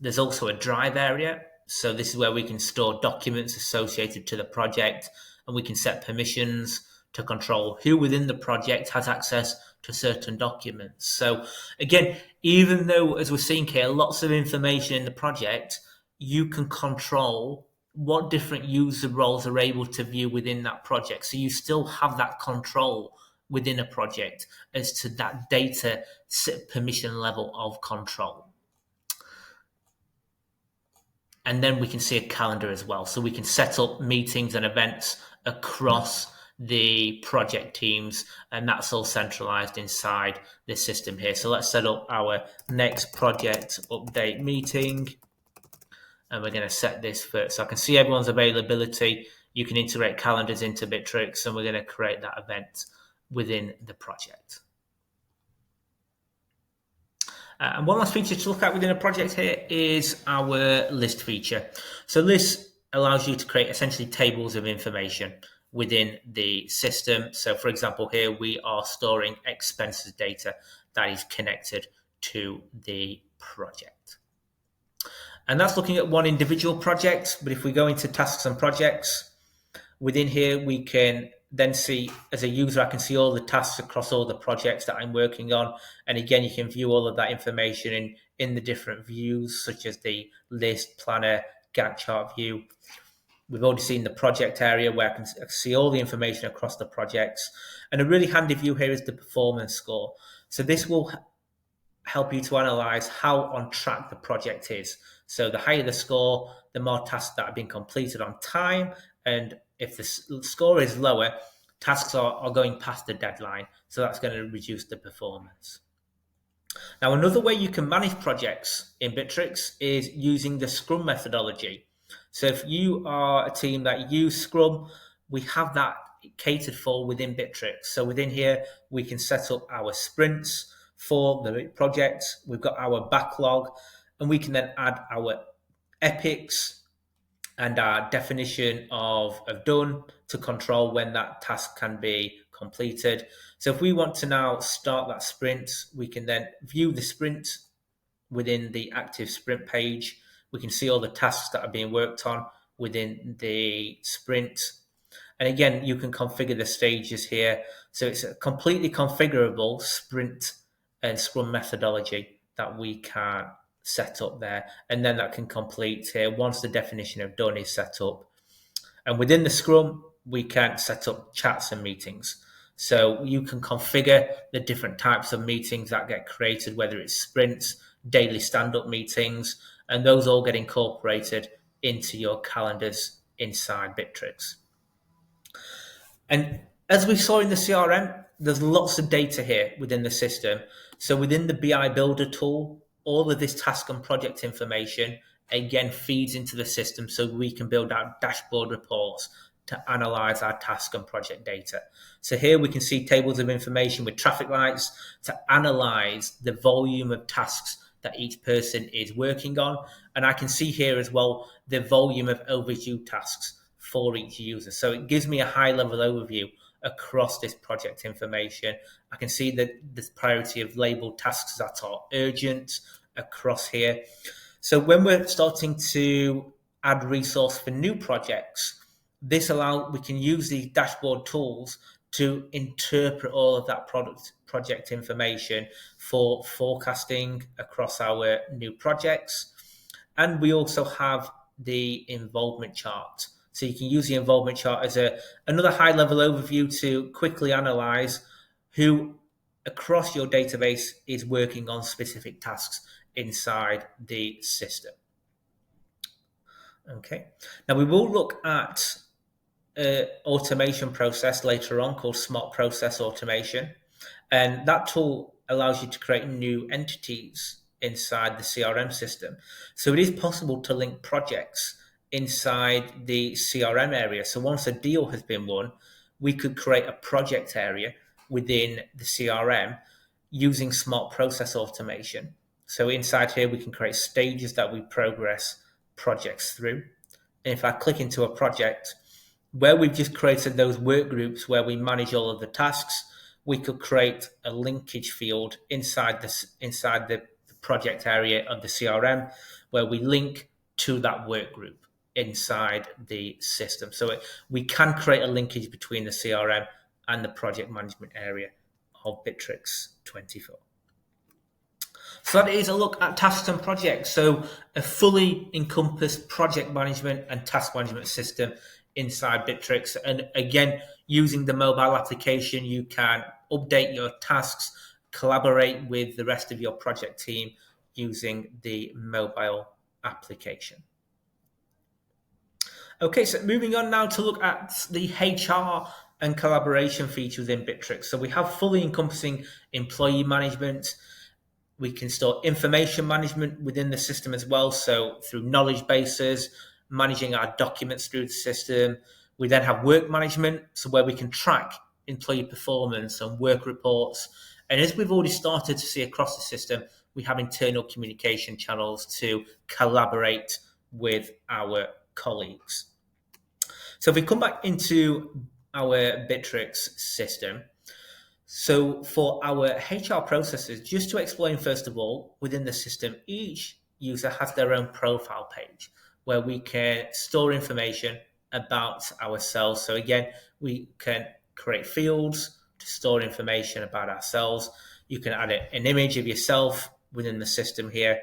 There's also a drive area. So this is where we can store documents associated to the project, and we can set permissions to control who within the project has access to certain documents. So again, even though, as we're seeing here, lots of information in the project, you can control what different user roles are able to view within that project. So you still have that control within a project as to that data permission level of control. And then we can see a calendar as well. So we can set up meetings and events across the project teams, and that's all centralized inside this system here. So let's set up our next project update meeting. And we're going to set this first. So I can see everyone's availability. You can integrate calendars into Bitrix, and we're going to create that event within the project. And one last feature to look at within a project here is our list feature. So list allows you to create essentially tables of information within the system. So for example, here we are storing expenses data that is connected to the project. And that's looking at one individual project. But if we go into tasks and projects, within here, we can then see, as a user, I can see all the tasks across all the projects that I'm working on. And again, you can view all of that information in the different views, such as the list, planner, Gantt chart view. We've already seen the project area where I can see all the information across the projects. And a really handy view here is the performance score. So this will help you to analyze how on track the project is. So the higher the score, the more tasks that have been completed on time. And if the score is lower, tasks are going past the deadline. So that's going to reduce the performance. Now, another way you can manage projects in Bitrix is using the Scrum methodology. So if you are a team that use Scrum, we have that catered for within Bitrix. So within here, we can set up our sprints for the project. We've got our backlog, and we can then add our epics and our definition of done to control when that task can be completed. So if we want to now start that sprint, we can then view the sprint within the active sprint page. We can see all the tasks that are being worked on within the sprint. And again, you can configure the stages here. So it's a completely configurable sprint and Scrum methodology that we can set up there. And then that can complete here once the definition of done is set up. And within the Scrum, we can set up chats and meetings. So you can configure the different types of meetings that get created, whether it's sprints, daily stand-up meetings, and those all get incorporated into your calendars inside Bitrix. And as we saw in the CRM, there's lots of data here within the system. So within the BI Builder tool, all of this task and project information again feeds into the system so we can build out dashboard reports to analyze our task and project data. So here we can see tables of information with traffic lights to analyze the volume of tasks that each person is working on. And I can see here as well the volume of overdue tasks for each user. So it gives me a high level overview across this project information. I can see that the priority of labeled tasks that are urgent across here. So when we're starting to add resource for new projects, we can use these dashboard tools to interpret all of that project information for forecasting across our new projects. And we also have the involvement chart. So you can use the involvement chart as another high-level overview to quickly analyze who across your database is working on specific tasks inside the system. Okay. Now we will look at automation process later on called Smart Process Automation. And that tool allows you to create new entities inside the CRM system. So it is possible to link projects inside the CRM area. So once a deal has been won, we could create a project area within the CRM using Smart Process Automation. So inside here, we can create stages that we progress projects through. And if I click into a project, where we've just created those work groups where we manage all of the tasks, we could create a linkage field inside the project area of the CRM where we link to that work group inside the system. So we can create a linkage between the CRM and the project management area of Bitrix24. So that is a look at tasks and projects. So a fully encompassed project management and task management system inside Bitrix. And again, using the mobile application, you can update your tasks, collaborate with the rest of your project team using the mobile application. Okay, so moving on now to look at the HR and collaboration features in Bitrix. So we have fully encompassing employee management. We can store information management within the system as well. So through knowledge bases, managing our documents through the system. We then have work management, so where we can track employee performance and work reports. And as we've already started to see across the system, we have internal communication channels to collaborate with our colleagues. So if we come back into our Bitrix system, so for our HR processes, just to explain first of all, within the system, each user has their own profile page where we can store information about ourselves. So again, we can create fields to store information about ourselves. You can add an image of yourself within the system here.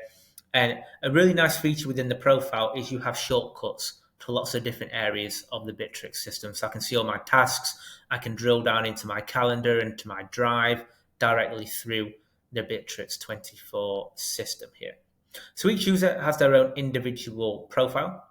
And a really nice feature within the profile is you have shortcuts to lots of different areas of the Bitrix system. So I can see all my tasks. I can drill down into my calendar and to my drive directly through the Bitrix24 system here. So each user has their own individual profile.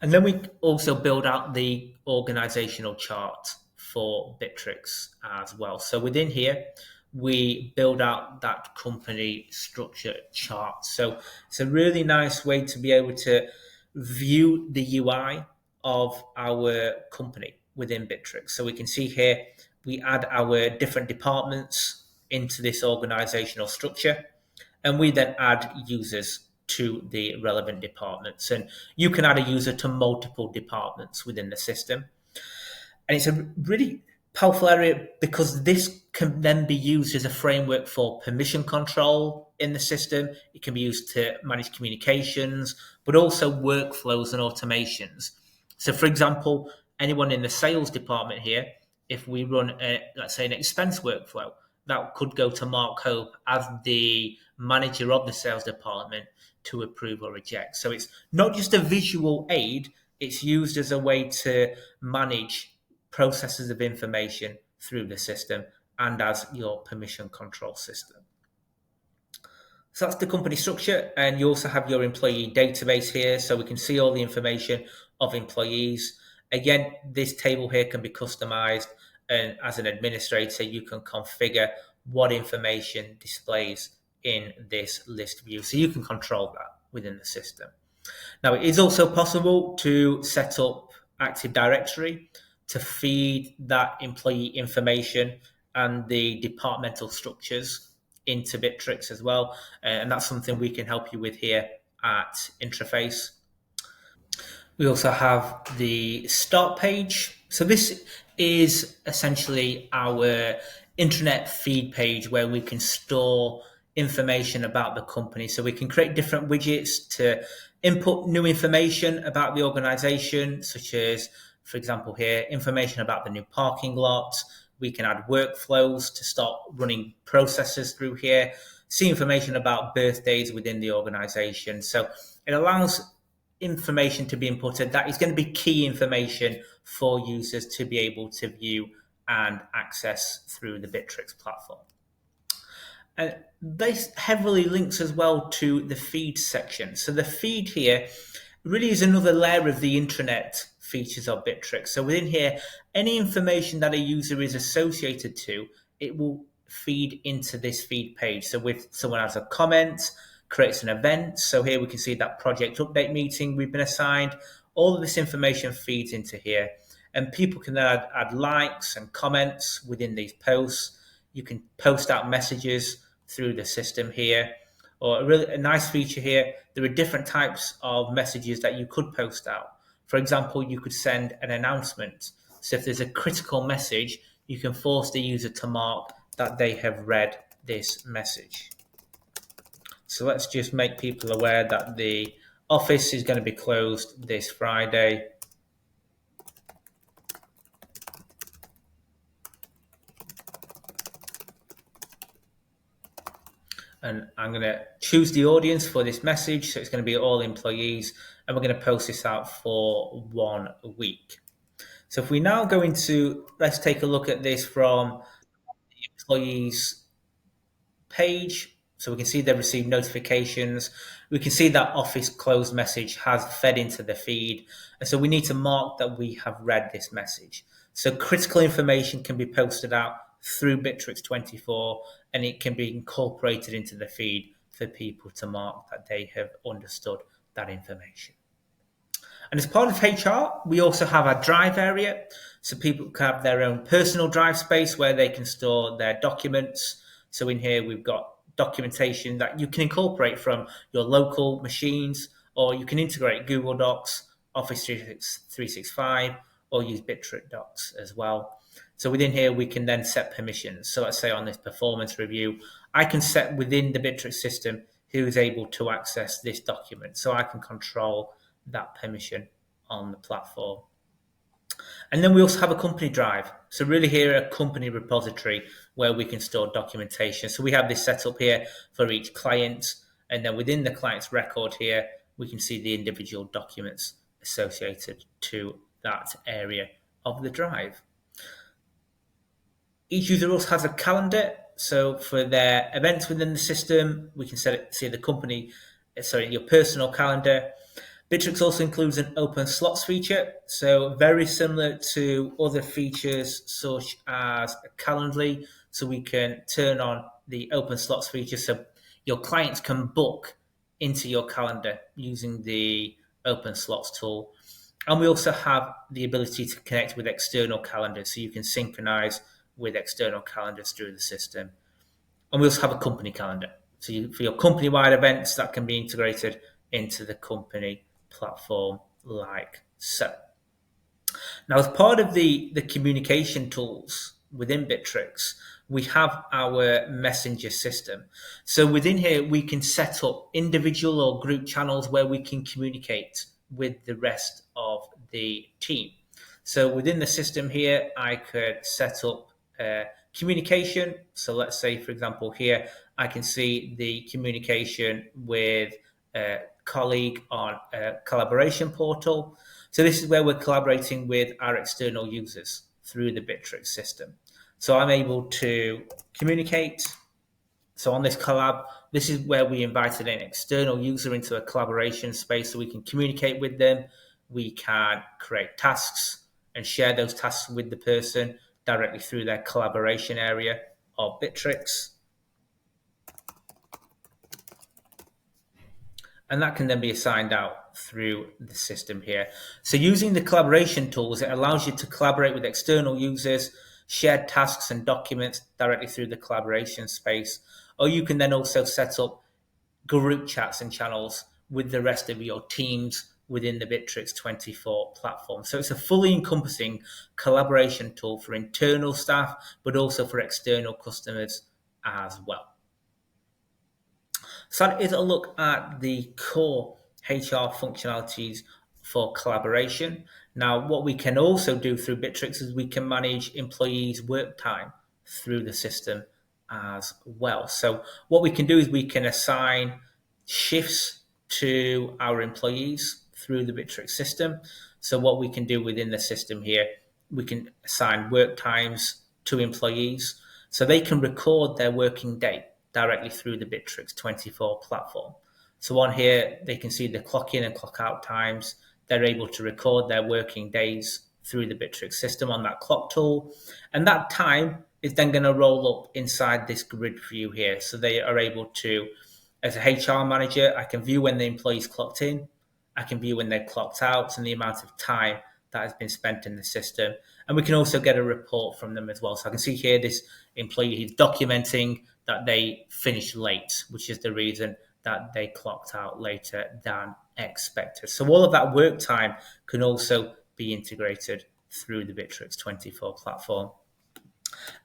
And then we also build out the organizational chart for Bitrix as well. So within here, we build out that company structure chart. So it's a really nice way to be able to view the UI of our company within Bitrix. So we can see here, we add our different departments into this organizational structure. And we then add users to the relevant departments. And you can add a user to multiple departments within the system. And it's a really powerful area because this can then be used as a framework for permission control in the system. It can be used to manage communications, but also workflows and automations. So for example, anyone in the sales department here, if we run, let's say, an expense workflow, that could go to Mark Hope as the manager of the sales department to approve or reject. So it's not just a visual aid, it's used as a way to manage processes of information through the system and as your permission control system. So that's the company structure, and you also have your employee database here, so we can see all the information of employees. Again, this table here can be customized, and as an administrator, you can configure what information displays in this list view, so you can control that within the system. Now, it is also possible to set up Active Directory to feed that employee information and the departmental structures into Bitrix as well. And that's something we can help you with here at Interface. We also have the start page. So this is essentially our intranet feed page where we can store information about the company. So we can create different widgets to input new information about the organization, such as, for example, here, information about the new parking lot. We can add workflows to start running processes through here, see information about birthdays within the organization. So it allows information to be inputted that is going to be key information for users to be able to view and access through the Bitrix platform. And this heavily links as well to the feed section. So the feed here really is another layer of the intranet features of Bitrix. So within here, any information that a user is associated to, it will feed into this feed page. So if someone has a comment, creates an event, so here we can see that project update meeting we've been assigned, all of this information feeds into here. And people can add likes and comments within these posts. You can post out messages through the system here. Or a nice feature here, there are different types of messages that you could post out. For example, you could send an announcement. So if there's a critical message, you can force the user to mark that they have read this message. So let's just make people aware that the office is going to be closed this Friday. And I'm going to choose the audience for this message. So it's going to be all employees, and we're going to post this out for 1 week. So if we now go into, let's take a look at this from the employees page. So we can see they've received notifications. We can see that office closed message has fed into the feed. And so we need to mark that we have read this message. So critical information can be posted out through Bitrix24, and it can be incorporated into the feed for people to mark that they have understood that information. And as part of HR, we also have our drive area. So people can have their own personal drive space where they can store their documents. So in here, we've got documentation that you can incorporate from your local machines, or you can integrate Google Docs, Office 365, or use Bitrix Docs as well. So within here, we can then set permissions. So let's say on this performance review, I can set within the Bitrix system who is able to access this document. So I can control that permission on the platform. And then we also have a company drive. So really here, a company repository where we can store documentation. So we have this set up here for each client. And then within the client's record here, we can see the individual documents associated to that area of the drive. Each user also has a calendar. So for their events within the system, we can see the company, your personal calendar. Bitrix also includes an open slots feature, so very similar to other features such as Calendly. So we can turn on the open slots feature so your clients can book into your calendar using the open slots tool. And we also have the ability to connect with external calendars, so you can synchronize with external calendars through the system. And we also have a company calendar. So for your company-wide events, that can be integrated into the company platform like so. Now, as part of the communication tools within Bitrix, we have our messenger system. So within here, we can set up individual or group channels where we can communicate with the rest of the team. So within the system here, I could set up communication. So let's say, for example, here, I can see the communication with colleague on a collaboration portal. So this is where we're collaborating with our external users through the Bitrix system. So I'm able to communicate. So on this collab, this is where we invited an external user into a collaboration space so we can communicate with them. We can create tasks and share those tasks with the person directly through their collaboration area of Bitrix. And that can then be assigned out through the system here. So using the collaboration tools, it allows you to collaborate with external users, share tasks and documents directly through the collaboration space. Or you can then also set up group chats and channels with the rest of your teams within the Bitrix24 platform. So it's a fully encompassing collaboration tool for internal staff, but also for external customers as well. So that is a look at the core HR functionalities for collaboration. Now, what we can also do through Bitrix is we can manage employees' work time through the system as well. So what we can do is we can assign shifts to our employees through the Bitrix system. So what we can do within the system here, we can assign work times to employees so they can record their working day directly through the Bitrix24 platform. So on here, they can see the clock in and clock out times. They're able to record their working days through the Bitrix system on that clock tool. And that time is then going to roll up inside this grid view here. So they are able to, as a HR manager, I can view when the employee's clocked in, I can view when they're clocked out and the amount of time that has been spent in the system. And we can also get a report from them as well. So I can see here this employee is documenting that they finished late, which is the reason that they clocked out later than expected. So all of that work time can also be integrated through the Bitrix24 platform.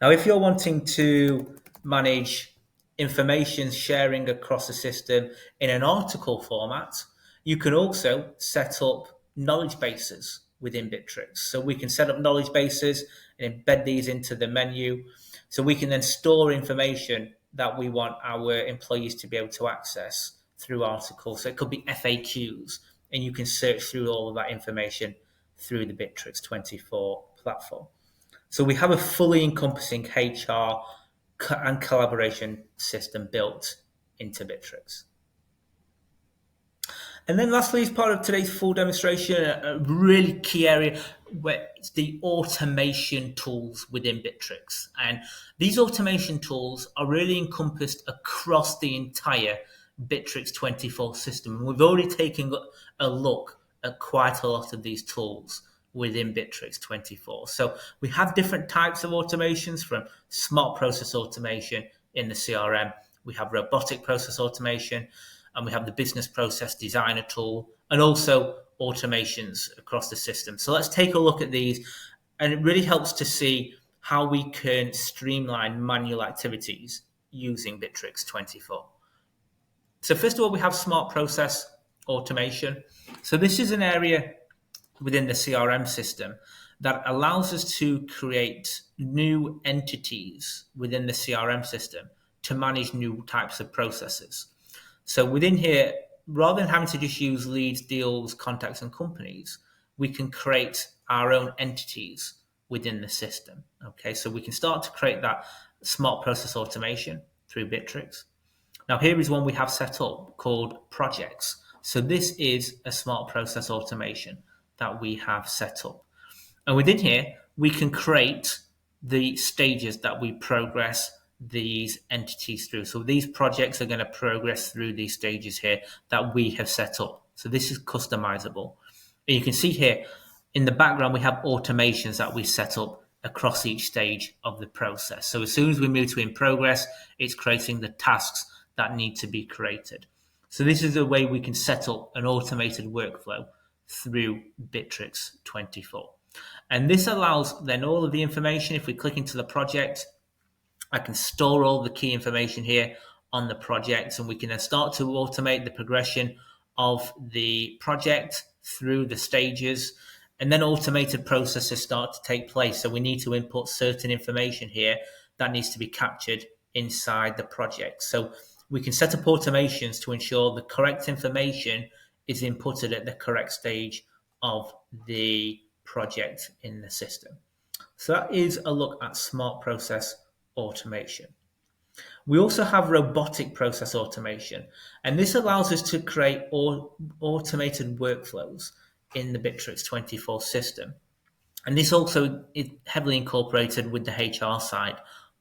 Now, if you're wanting to manage information sharing across the system in an article format, you can also set up knowledge bases within Bitrix. So we can set up knowledge bases and embed these into the menu. So we can then store information that we want our employees to be able to access through articles. So it could be FAQs, and you can search through all of that information through the Bitrix24 platform. So we have a fully encompassing HR and collaboration system built into Bitrix. And then lastly, as part of today's full demonstration, a really key area where it's the automation tools within Bitrix. And these automation tools are really encompassed across the entire Bitrix24 system. And we've already taken a look at quite a lot of these tools within Bitrix24. So we have different types of automations, from smart process automation in the CRM. We have robotic process automation, and we have the business process designer tool, and also automations across the system. So let's take a look at these, and it really helps to see how we can streamline manual activities using Bitrix24. So first of all, we have smart process automation. So this is an area within the CRM system that allows us to create new entities within the CRM system to manage new types of processes. So within here, rather than having to just use leads, deals, contacts, and companies, we can create our own entities within the system. Okay, so we can start to create that smart process automation through Bitrix. Now here is one we have set up called projects. So this is a smart process automation that we have set up. And within here, we can create the stages that we progress these entities through. So these projects are going to progress through these stages here that we have set up. So this is customizable. And you can see here in the background, we have automations that we set up across each stage of the process. So as soon as we move to in progress, it's creating the tasks that need to be created. So this is a way we can set up an automated workflow through Bitrix24. And this allows then all of the information. If we click into the project, I can store all the key information here on the project, and we can then start to automate the progression of the project through the stages, and then automated processes start to take place. So we need to input certain information here that needs to be captured inside the project. So we can set up automations to ensure the correct information is inputted at the correct stage of the project in the system. So that is a look at smart process automation. We also have robotic process automation, and this allows us to create automated workflows in the Bitrix24 system. And this also is heavily incorporated with the HR side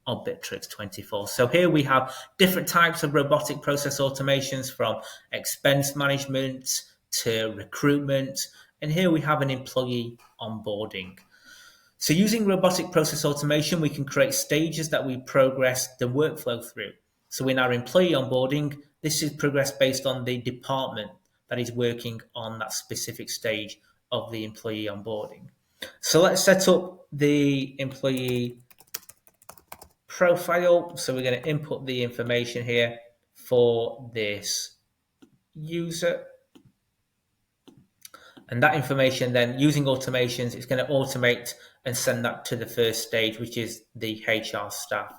of Bitrix24. So here we have different types of robotic process automations, from expense management to recruitment. And here we have an employee onboarding. So using robotic process automation, we can create stages that we progress the workflow through. So in our employee onboarding, this is progressed based on the department that is working on that specific stage of the employee onboarding. So let's set up the employee profile. So we're going to input the information here for this user. And that information then, using automations, it's going to automate and send that to the first stage, which is the HR staff.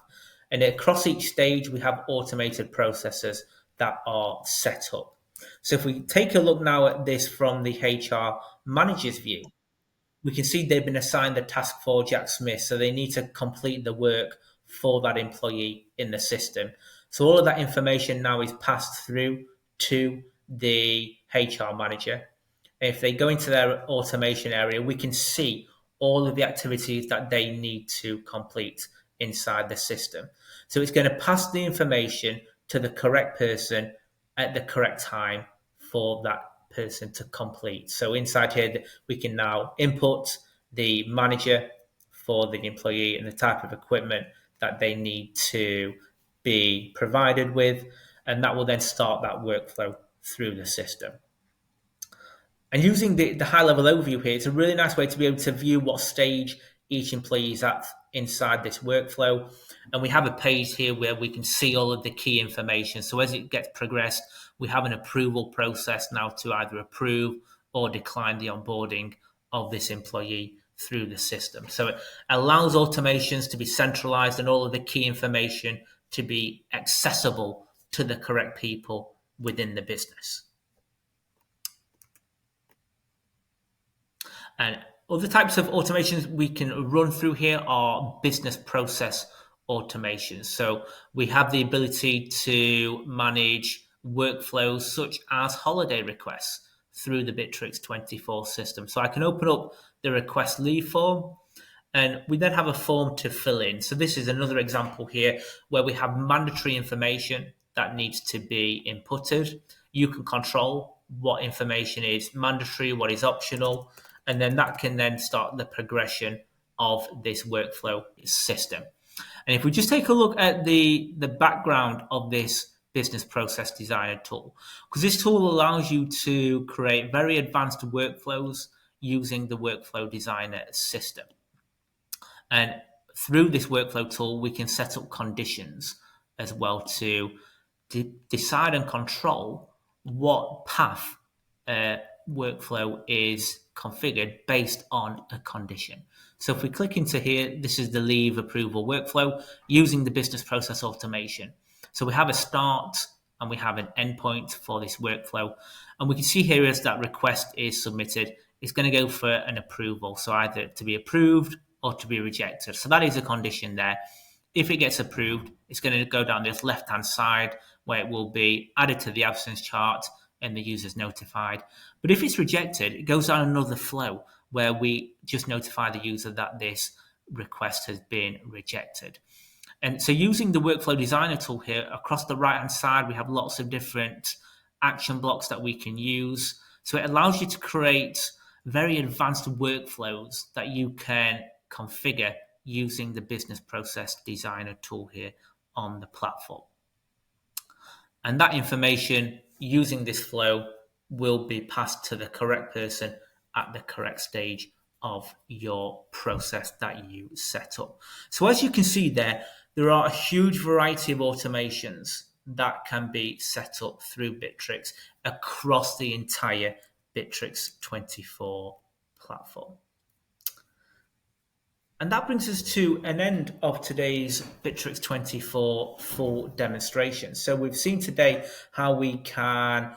And across each stage, we have automated processes that are set up. So if we take a look now at this from the HR manager's view, we can see they've been assigned the task for Jack Smith, so they need to complete the work for that employee in the system. So all of that information now is passed through to the HR manager. If they go into their automation area, we can see all of the activities that they need to complete inside the system. So it's going to pass the information to the correct person at the correct time for that person to complete. So inside here, we can now input the manager for the employee and the type of equipment that they need to be provided with, and that will then start that workflow through the system. And using the high-level overview here, it's a really nice way to be able to view what stage each employee is at inside this workflow. And we have a page here where we can see all of the key information. So as it gets progressed, we have an approval process now to either approve or decline the onboarding of this employee through the system. So it allows automations to be centralized and all of the key information to be accessible to the correct people within the business. And other types of automations we can run through here are business process automations. So we have the ability to manage workflows such as holiday requests through the Bitrix24 system. So I can open up the request leave form, and we then have a form to fill in. So this is another example here where we have mandatory information that needs to be inputted. You can control what information is mandatory, what is optional, and then that can then start the progression of this workflow system. And if we just take a look at the background of this business process designer tool, because this tool allows you to create very advanced workflows using the workflow designer system. And through this workflow tool, we can set up conditions as well to decide and control what path workflow is configured based on a condition. So if we click into here, this is the leave approval workflow using the business process automation. So we have a start and we have an endpoint for this workflow. And we can see here as that request is submitted, it's going to go for an approval. So either to be approved or to be rejected. So that is a condition there. If it gets approved, it's going to go down this left-hand side where it will be added to the absence chart and the user's notified. But if it's rejected, it goes down another flow where we just notify the user that this request has been rejected. And so using the workflow designer tool here, across the right-hand side, we have lots of different action blocks that we can use. So it allows you to create very advanced workflows that you can configure using the business process designer tool here on the platform. And that information using this flow will be passed to the correct person at the correct stage of your process that you set up. So as you can see there are a huge variety of automations that can be set up through Bitrix across the entire Bitrix24 platform. And that brings us to an end of today's Bitrix24 full demonstration. So we've seen today how we can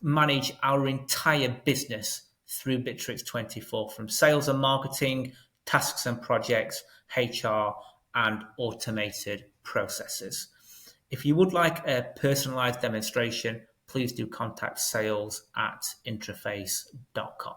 manage our entire business through Bitrix24, from sales and marketing tasks and projects, HR, and automated processes. If you would like a personalized demonstration, please do contact sales@interface.com.